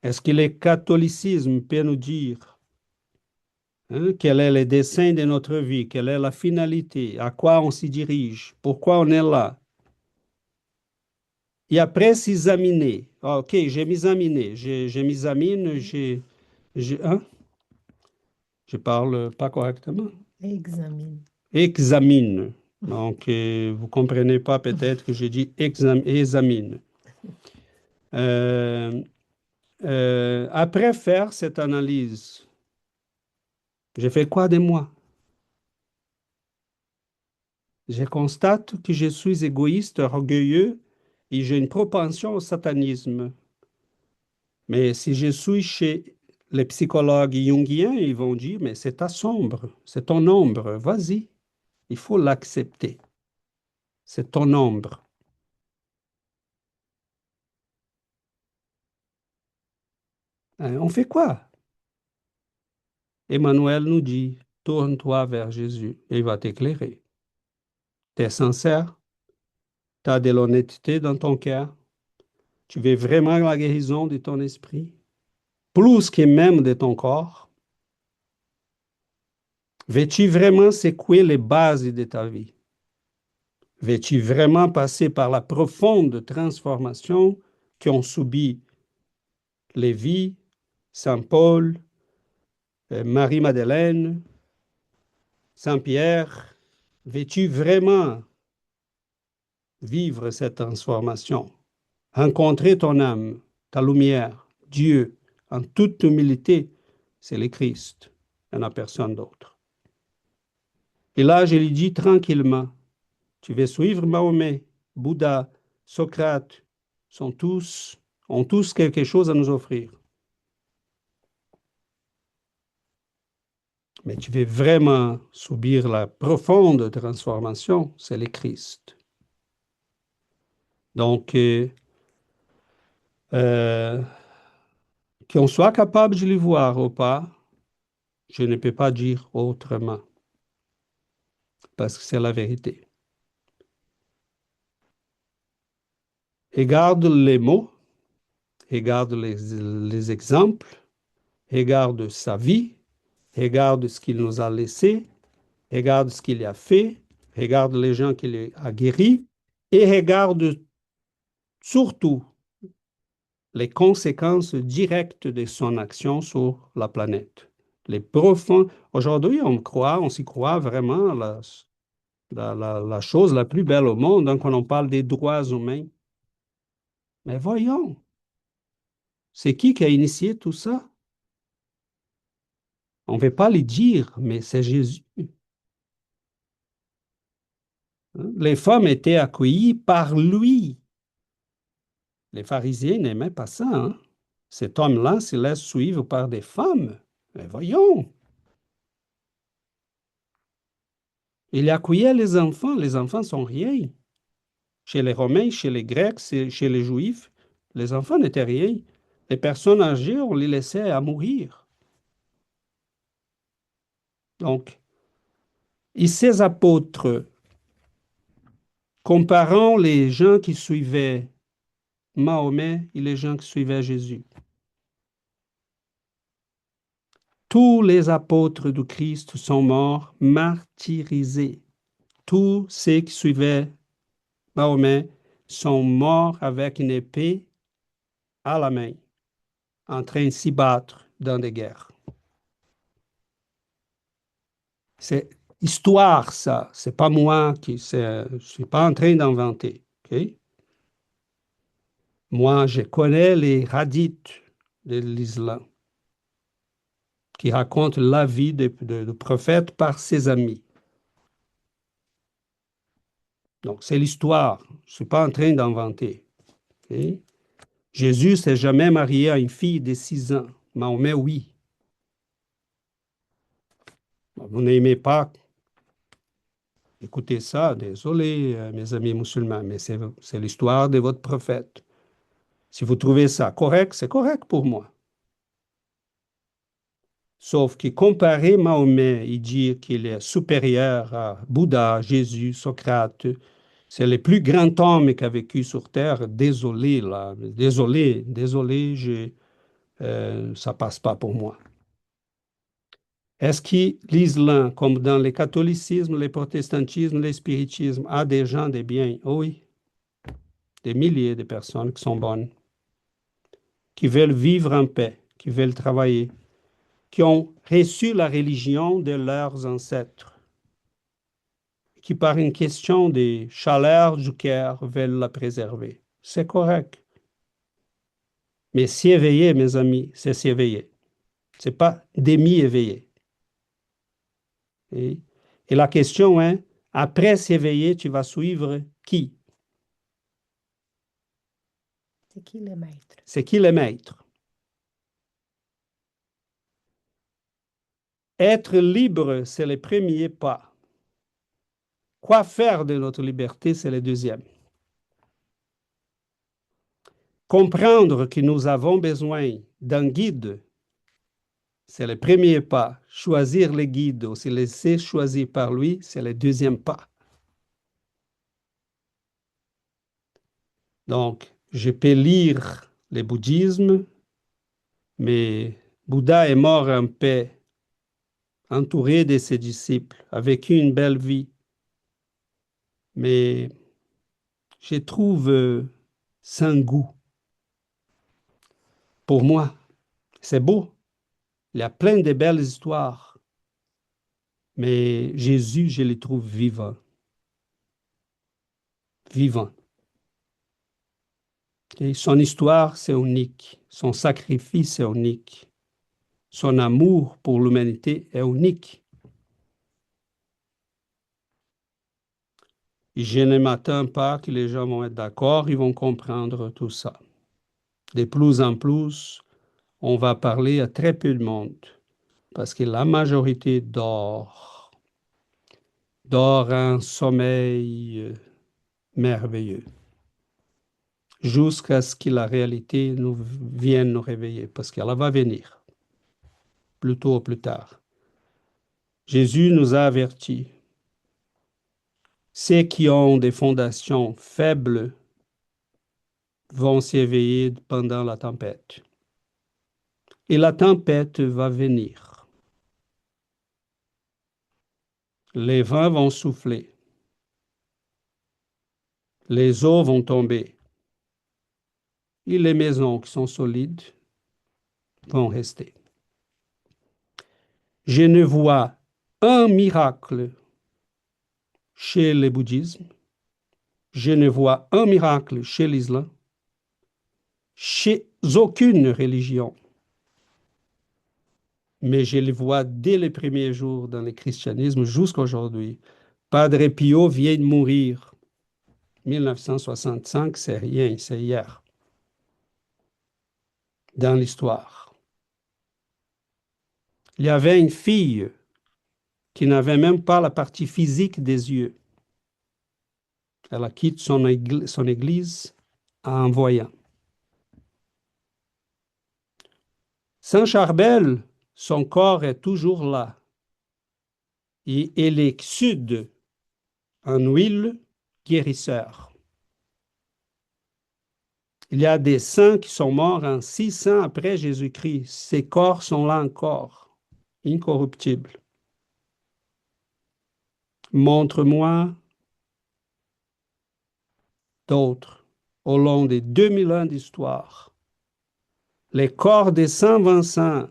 Est-ce que le catholicisme peut nous dire quel est le dessein de notre vie, quelle est la finalité, à quoi on s'y dirige, pourquoi on est là? Et après s'examiner. Ah, OK, j'ai m'examiné, je m'examine, hein? Je parle pas correctement. Examine. Examine. Donc, vous comprenez pas peut-être que j'ai dit examine. Après faire cette analyse, j'ai fait quoi de moi? Je constate que je suis égoïste, orgueilleux et j'ai une propension au satanisme. Mais si je suis chez les psychologues jungiens, ils vont dire, mais c'est ta sombre, c'est ton ombre, vas-y, il faut l'accepter. C'est ton ombre. On fait quoi? Emmanuel nous dit, tourne-toi vers Jésus et il va t'éclairer. Tu es sincère? Tu as de l'honnêteté dans ton cœur? Tu veux vraiment la guérison de ton esprit? Plus que même de ton corps? Veux-tu vraiment secouer les bases de ta vie? Veux-tu vraiment passer par la profonde transformation qu'ont subi Lévi, Saint Paul, Marie-Madeleine, Saint-Pierre? Veux-tu vraiment vivre cette transformation? Rencontrer ton âme, ta lumière, Dieu, en toute humilité, c'est le Christ. Il n'y en a personne d'autre. Et là, je lui dis tranquillement, tu veux suivre Mahomet, Bouddha, Socrate, ont tous quelque chose à nous offrir. Mais tu veux vraiment subir la profonde transformation, c'est le Christ. Donc, qu'on soit capable de le voir ou pas, je ne peux pas dire autrement, parce que c'est la vérité. Regarde les mots, regarde les exemples, regarde sa vie, regarde ce qu'il nous a laissé, regarde ce qu'il a fait, regarde les gens qu'il a guéris et regarde surtout les conséquences directes de son action sur la planète. Les profonds. Aujourd'hui, on s'y croit vraiment la chose la plus belle au monde quand on parle des droits humains. Mais voyons, c'est qui a initié tout ça? On ne veut pas le dire, mais c'est Jésus. Les femmes étaient accueillies par lui. Les pharisiens n'aimaient pas ça. Hein? Cet homme-là se laisse suivre par des femmes. Mais voyons. Il accueillait les enfants. Les enfants sont rien. Chez les Romains, chez les Grecs, chez les Juifs, les enfants n'étaient rien. Les personnes âgées, on les laissait à mourir. Donc, et ces apôtres, comparant les gens qui suivaient Mahomet et les gens qui suivaient Jésus, tous les apôtres du Christ sont morts martyrisés. Tous ceux qui suivaient Mahomet sont morts avec une épée à la main, en train de s'y battre dans des guerres. C'est histoire, ça. C'est pas moi je suis pas en train d'inventer. OK? Moi, je connais les hadiths de l'islam qui racontent la vie du prophète par ses amis. Donc, c'est l'histoire. Je suis pas en train d'inventer. OK? Jésus s'est jamais marié à une fille de 6 ans. Mahomet, oui. Vous n'aimez pas écouter ça, désolé, mes amis musulmans, mais c'est l'histoire de votre prophète. Si vous trouvez ça correct, c'est correct pour moi. Sauf que comparer Mahomet et dire qu'il est supérieur à Bouddha, Jésus, Socrate, c'est le plus grand homme qui a vécu sur Terre. Désolé, là. Désolé, ça passe pas pour moi. Est-ce que l'islam, comme dans le catholicisme, le protestantisme, le spiritisme, a des gens de bien? Oui. Des milliers de personnes qui sont bonnes, qui veulent vivre en paix, qui veulent travailler, qui ont reçu la religion de leurs ancêtres, qui par une question de chaleur du cœur veulent la préserver. C'est correct. Mais s'éveiller, mes amis, c'est s'éveiller. C'est pas demi-éveillé. Et la question est, après s'éveiller, tu vas suivre qui? C'est qui le maître? C'est qui le maître? Être libre, c'est le premier pas. Quoi faire de notre liberté, c'est le deuxième. Comprendre que nous avons besoin d'un guide, c'est le premier pas. Choisir le guide ou se laisser choisir par lui, c'est le deuxième pas. Donc, je peux lire le bouddhisme, mais Bouddha est mort en paix, entouré de ses disciples, a vécu une belle vie. Mais je trouve sans goût. Pour moi, c'est beau. Il y a plein de belles histoires. Mais Jésus, je le trouve vivant. Vivant. Et son histoire, c'est unique. Son sacrifice est unique. Son amour pour l'humanité est unique. Et je ne m'attends pas que les gens vont être d'accord, ils vont comprendre tout ça. De plus en plus, on va parler à très peu de monde, parce que la majorité dort un sommeil merveilleux, jusqu'à ce que la réalité vienne nous réveiller, parce qu'elle va venir, plus tôt ou plus tard. Jésus nous a avertis. Ceux qui ont des fondations faibles vont s'éveiller pendant la tempête. Et la tempête va venir. Les vents vont souffler. Les eaux vont tomber. Et les maisons qui sont solides vont rester. Je ne vois un miracle chez le bouddhisme. Je ne vois un miracle chez l'islam. Chez aucune religion. Mais je le vois dès les premiers jours dans le christianisme jusqu'à aujourd'hui. Padre Pio vient de mourir. 1965, c'est rien, c'est hier. Dans l'histoire. Il y avait une fille qui n'avait même pas la partie physique des yeux. Elle a quitté son église en voyant. Saint Charbel, son corps est toujours là. Et il exude en huile guérisseur. Il y a des saints qui sont morts en 600 après Jésus-Christ. Ces corps sont là encore, incorruptibles. Montre-moi d'autres au long des 2000 ans d'histoire. Les corps des saints Vincent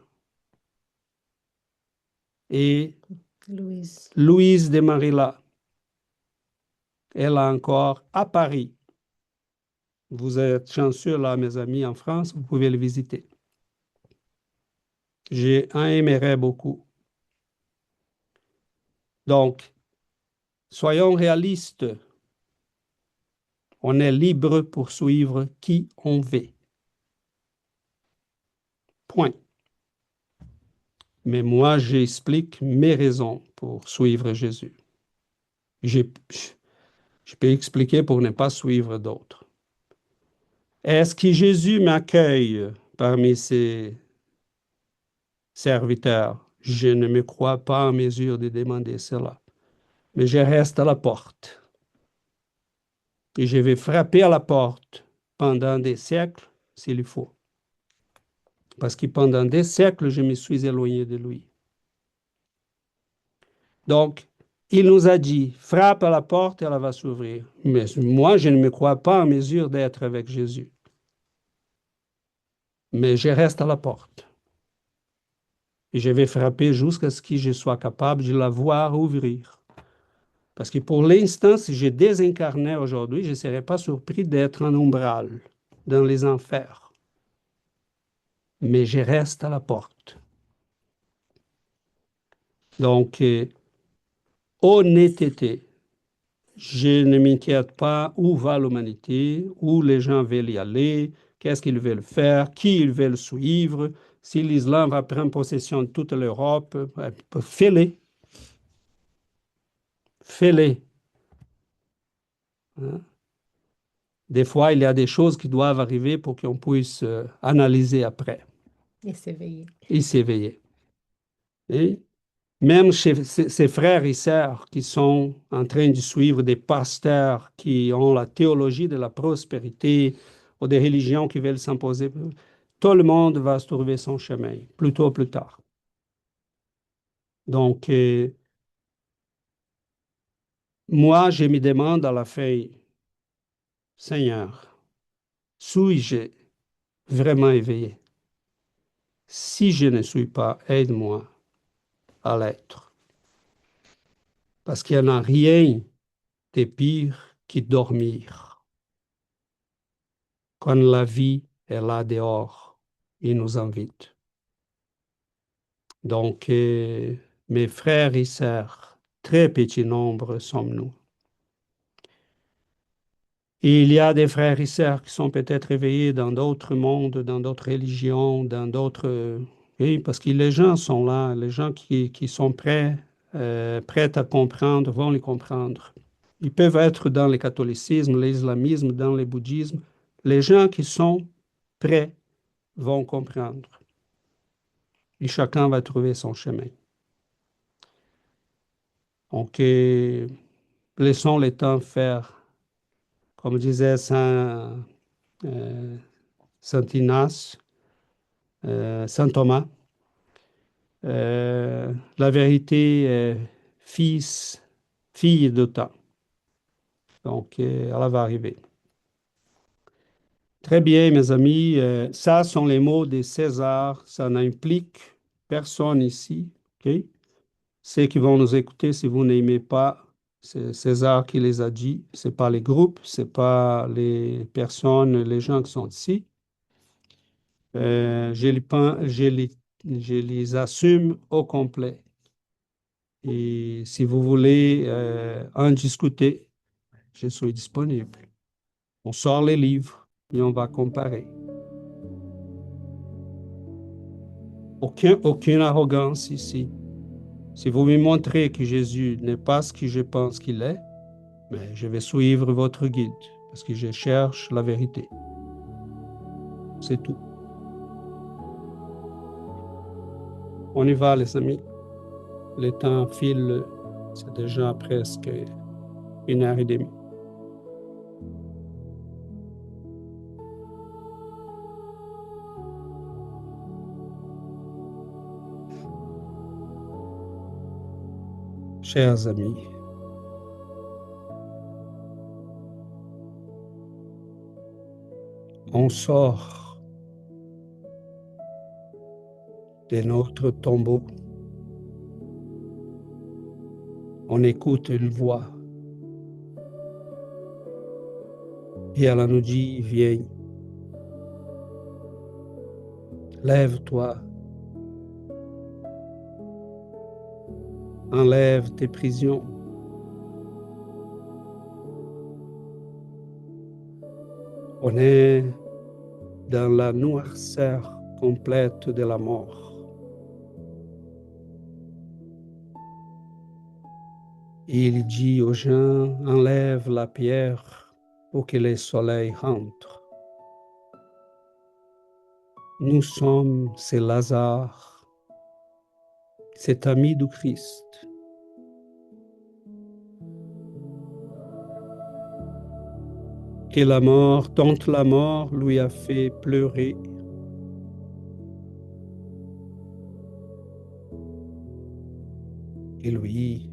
et Louise. Louise de Marilla. Elle est encore à Paris. Vous êtes chanceux là, mes amis, en France, vous pouvez le visiter. J'aimerais beaucoup. Donc, soyons réalistes. On est libre pour suivre qui on veut. Point. Mais moi, j'explique mes raisons pour suivre Jésus. Je peux expliquer pour ne pas suivre d'autres. Est-ce que Jésus m'accueille parmi ses serviteurs? Je ne me crois pas en mesure de demander cela. Mais je reste à la porte. Et je vais frapper à la porte pendant des siècles, s'il faut. Parce que pendant des siècles, je me suis éloigné de lui. Donc, il nous a dit, frappe à la porte et elle va s'ouvrir. Mais moi, je ne me crois pas en mesure d'être avec Jésus. Mais je reste à la porte. Et je vais frapper jusqu'à ce que je sois capable de la voir ouvrir. Parce que pour l'instant, si je désincarnais aujourd'hui, je ne serais pas surpris d'être en umbral, dans les enfers. Mais je reste à la porte. Donc, honnêteté. Je ne m'inquiète pas où va l'humanité, où les gens veulent y aller, qu'est-ce qu'ils veulent faire, qui ils veulent suivre. Si l'islam va prendre possession de toute l'Europe, fais-le. Fais-le. Hein? Des fois, il y a des choses qui doivent arriver pour qu'on puisse analyser après Et s'éveiller. et s'éveiller. Et même chez ses frères et sœurs qui sont en train de suivre des pasteurs qui ont la théologie de la prospérité ou des religions qui veulent s'imposer, tout le monde va se trouver son chemin, plus tôt ou plus tard. Donc, moi, je me demande à la fin, Seigneur, suis-je vraiment éveillé? Si je ne suis pas, aide-moi à l'être. Parce qu'il n'y en a rien de pire que dormir. Quand la vie est là dehors, il nous invite. Donc, mes frères et sœurs, très petit nombre sommes-nous. Et il y a des frères et sœurs qui sont peut-être éveillés dans d'autres mondes, dans d'autres religions, dans d'autres... oui, parce que les gens sont là, les gens qui sont prêts à comprendre vont les comprendre. Ils peuvent être dans le catholicisme, l'islamisme, dans le bouddhisme. Les gens qui sont prêts vont comprendre. Et chacun va trouver son chemin. Donc, laissons le temps faire. Comme disait Saint Ignace, Saint Thomas, la vérité est fille de temps. Donc, elle va arriver. Très bien, mes amis. Ça sont les mots de César. Ça n'implique personne ici. OK? Ceux qui vont nous écouter, si vous n'aimez pas, c'est César qui les a dit. Ce n'est pas les groupes, ce n'est pas les personnes, les gens qui sont ici. Je les assume au complet. Et si vous voulez en discuter, je suis disponible. On sort les livres et on va comparer. Aucune arrogance ici. Si vous me montrez que Jésus n'est pas ce que je pense qu'il est, mais je vais suivre votre guide parce que je cherche la vérité. C'est tout. On y va, les amis. Le temps file, c'est déjà presque 1h30. Chers amis, on sort de notre tombeau on écoute une voix. Et elle nous dit, viens, lève-toi, enlève tes prisons. On est dans la noirceur complète de la mort. Et il dit aux gens, enlève la pierre pour que le soleil rentre. Nous sommes, c'est Lazare, cet ami du Christ. Que la mort, tant la mort lui a fait pleurer. Et lui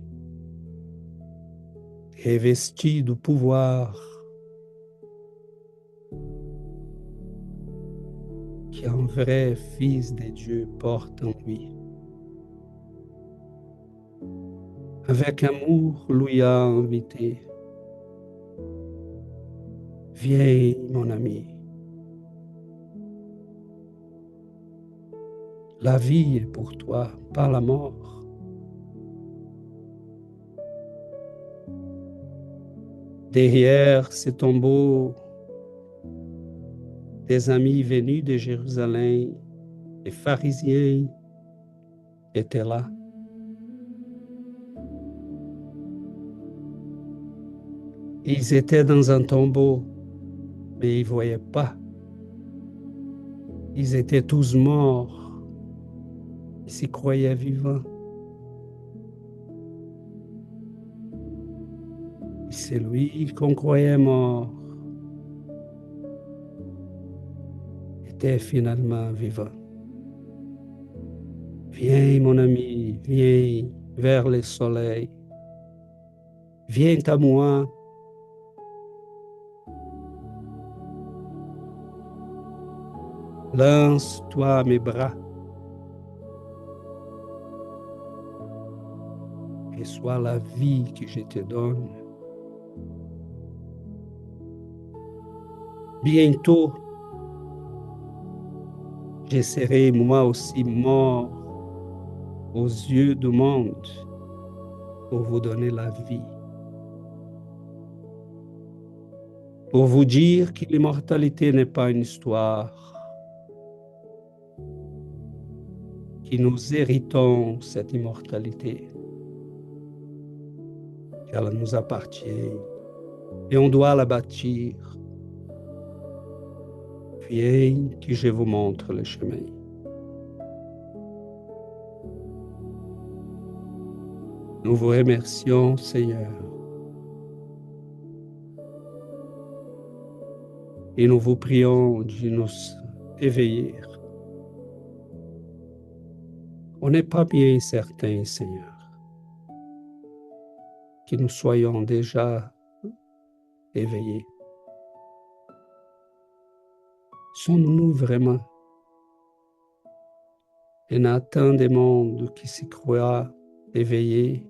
est vesti du pouvoir qu'un vrai Fils de Dieu porte en lui. Avec amour, lui a invité. Viens, mon ami. La vie est pour toi, pas la mort. Derrière ces tombeaux, des amis venus de Jérusalem, les pharisiens étaient là. Ils étaient dans un tombeau, mais ils ne voyaient pas. Ils étaient tous morts. Ils s'y croyaient vivants. Et c'est lui qu'on croyait mort était finalement vivant. Viens, mon ami, viens vers le soleil. Viens à moi. Lance-toi à mes bras et sois la vie que je te donne. Bientôt, je serai moi aussi mort aux yeux du monde pour vous donner la vie. Pour vous dire que l'immortalité n'est pas une histoire, que nous héritons cette immortalité, qu'elle nous appartient et on doit la bâtir. Viens que je vous montre le chemin. Nous vous remercions, Seigneur, et nous vous prions de nous éveiller. On n'est pas bien certain, Seigneur, que nous soyons déjà éveillés. Sommes-nous vraiment un atteint des mondes qui se croit éveillé,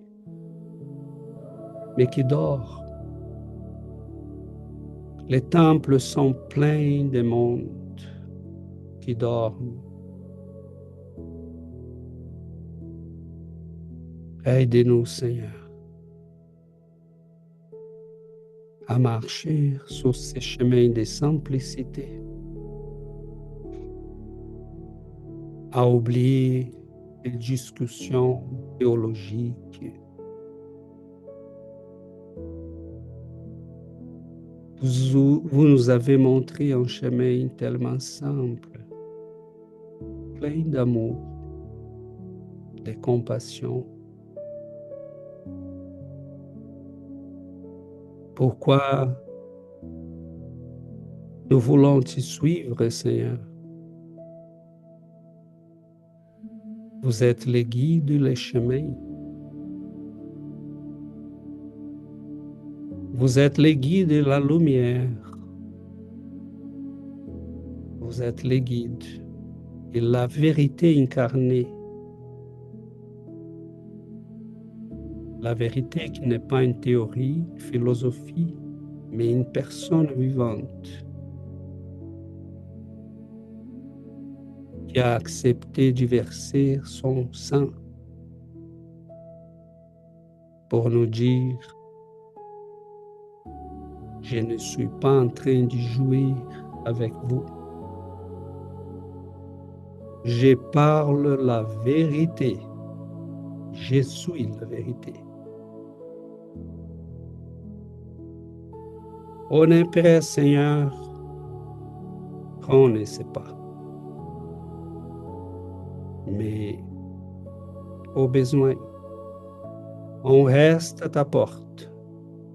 mais qui dort? Les temples sont pleins de mondes qui dorment. Aide-nous, Seigneur, à marcher sur ces chemins de simplicité, à oublier les discussions théologiques. Vous nous avez montré un chemin tellement simple, plein d'amour, de compassion. Pourquoi nous voulons te suivre, Seigneur? Vous êtes les guides, les chemins. Vous êtes les guides de la lumière. Vous êtes les guides de la vérité incarnée. La vérité qui n'est pas une théorie, une philosophie, mais une personne vivante qui a accepté de verser son sang pour nous dire: je ne suis pas en train de jouer avec vous. Je parle la vérité. Je suis la vérité. On est prêt, Seigneur, on ne sait pas. Mais au besoin, on reste à ta porte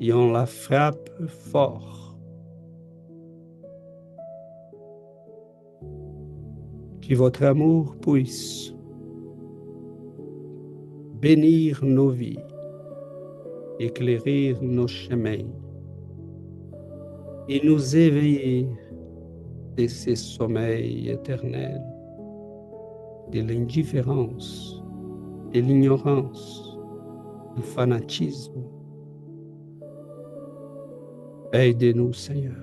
et on la frappe fort. Que votre amour puisse bénir nos vies, éclairer nos chemins et nous éveiller de ce sommeil éternel, de l'indifférence, de l'ignorance, du fanatisme. Aide-nous, Seigneur.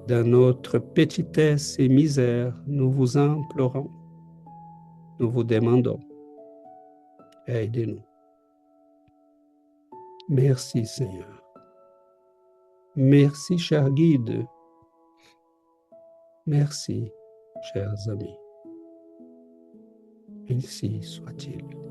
Dans notre petitesse et misère, nous vous implorons, nous vous demandons. Aide-nous. Merci, Seigneur. Merci, cher guide. Merci, chers amis. Ainsi soit-il.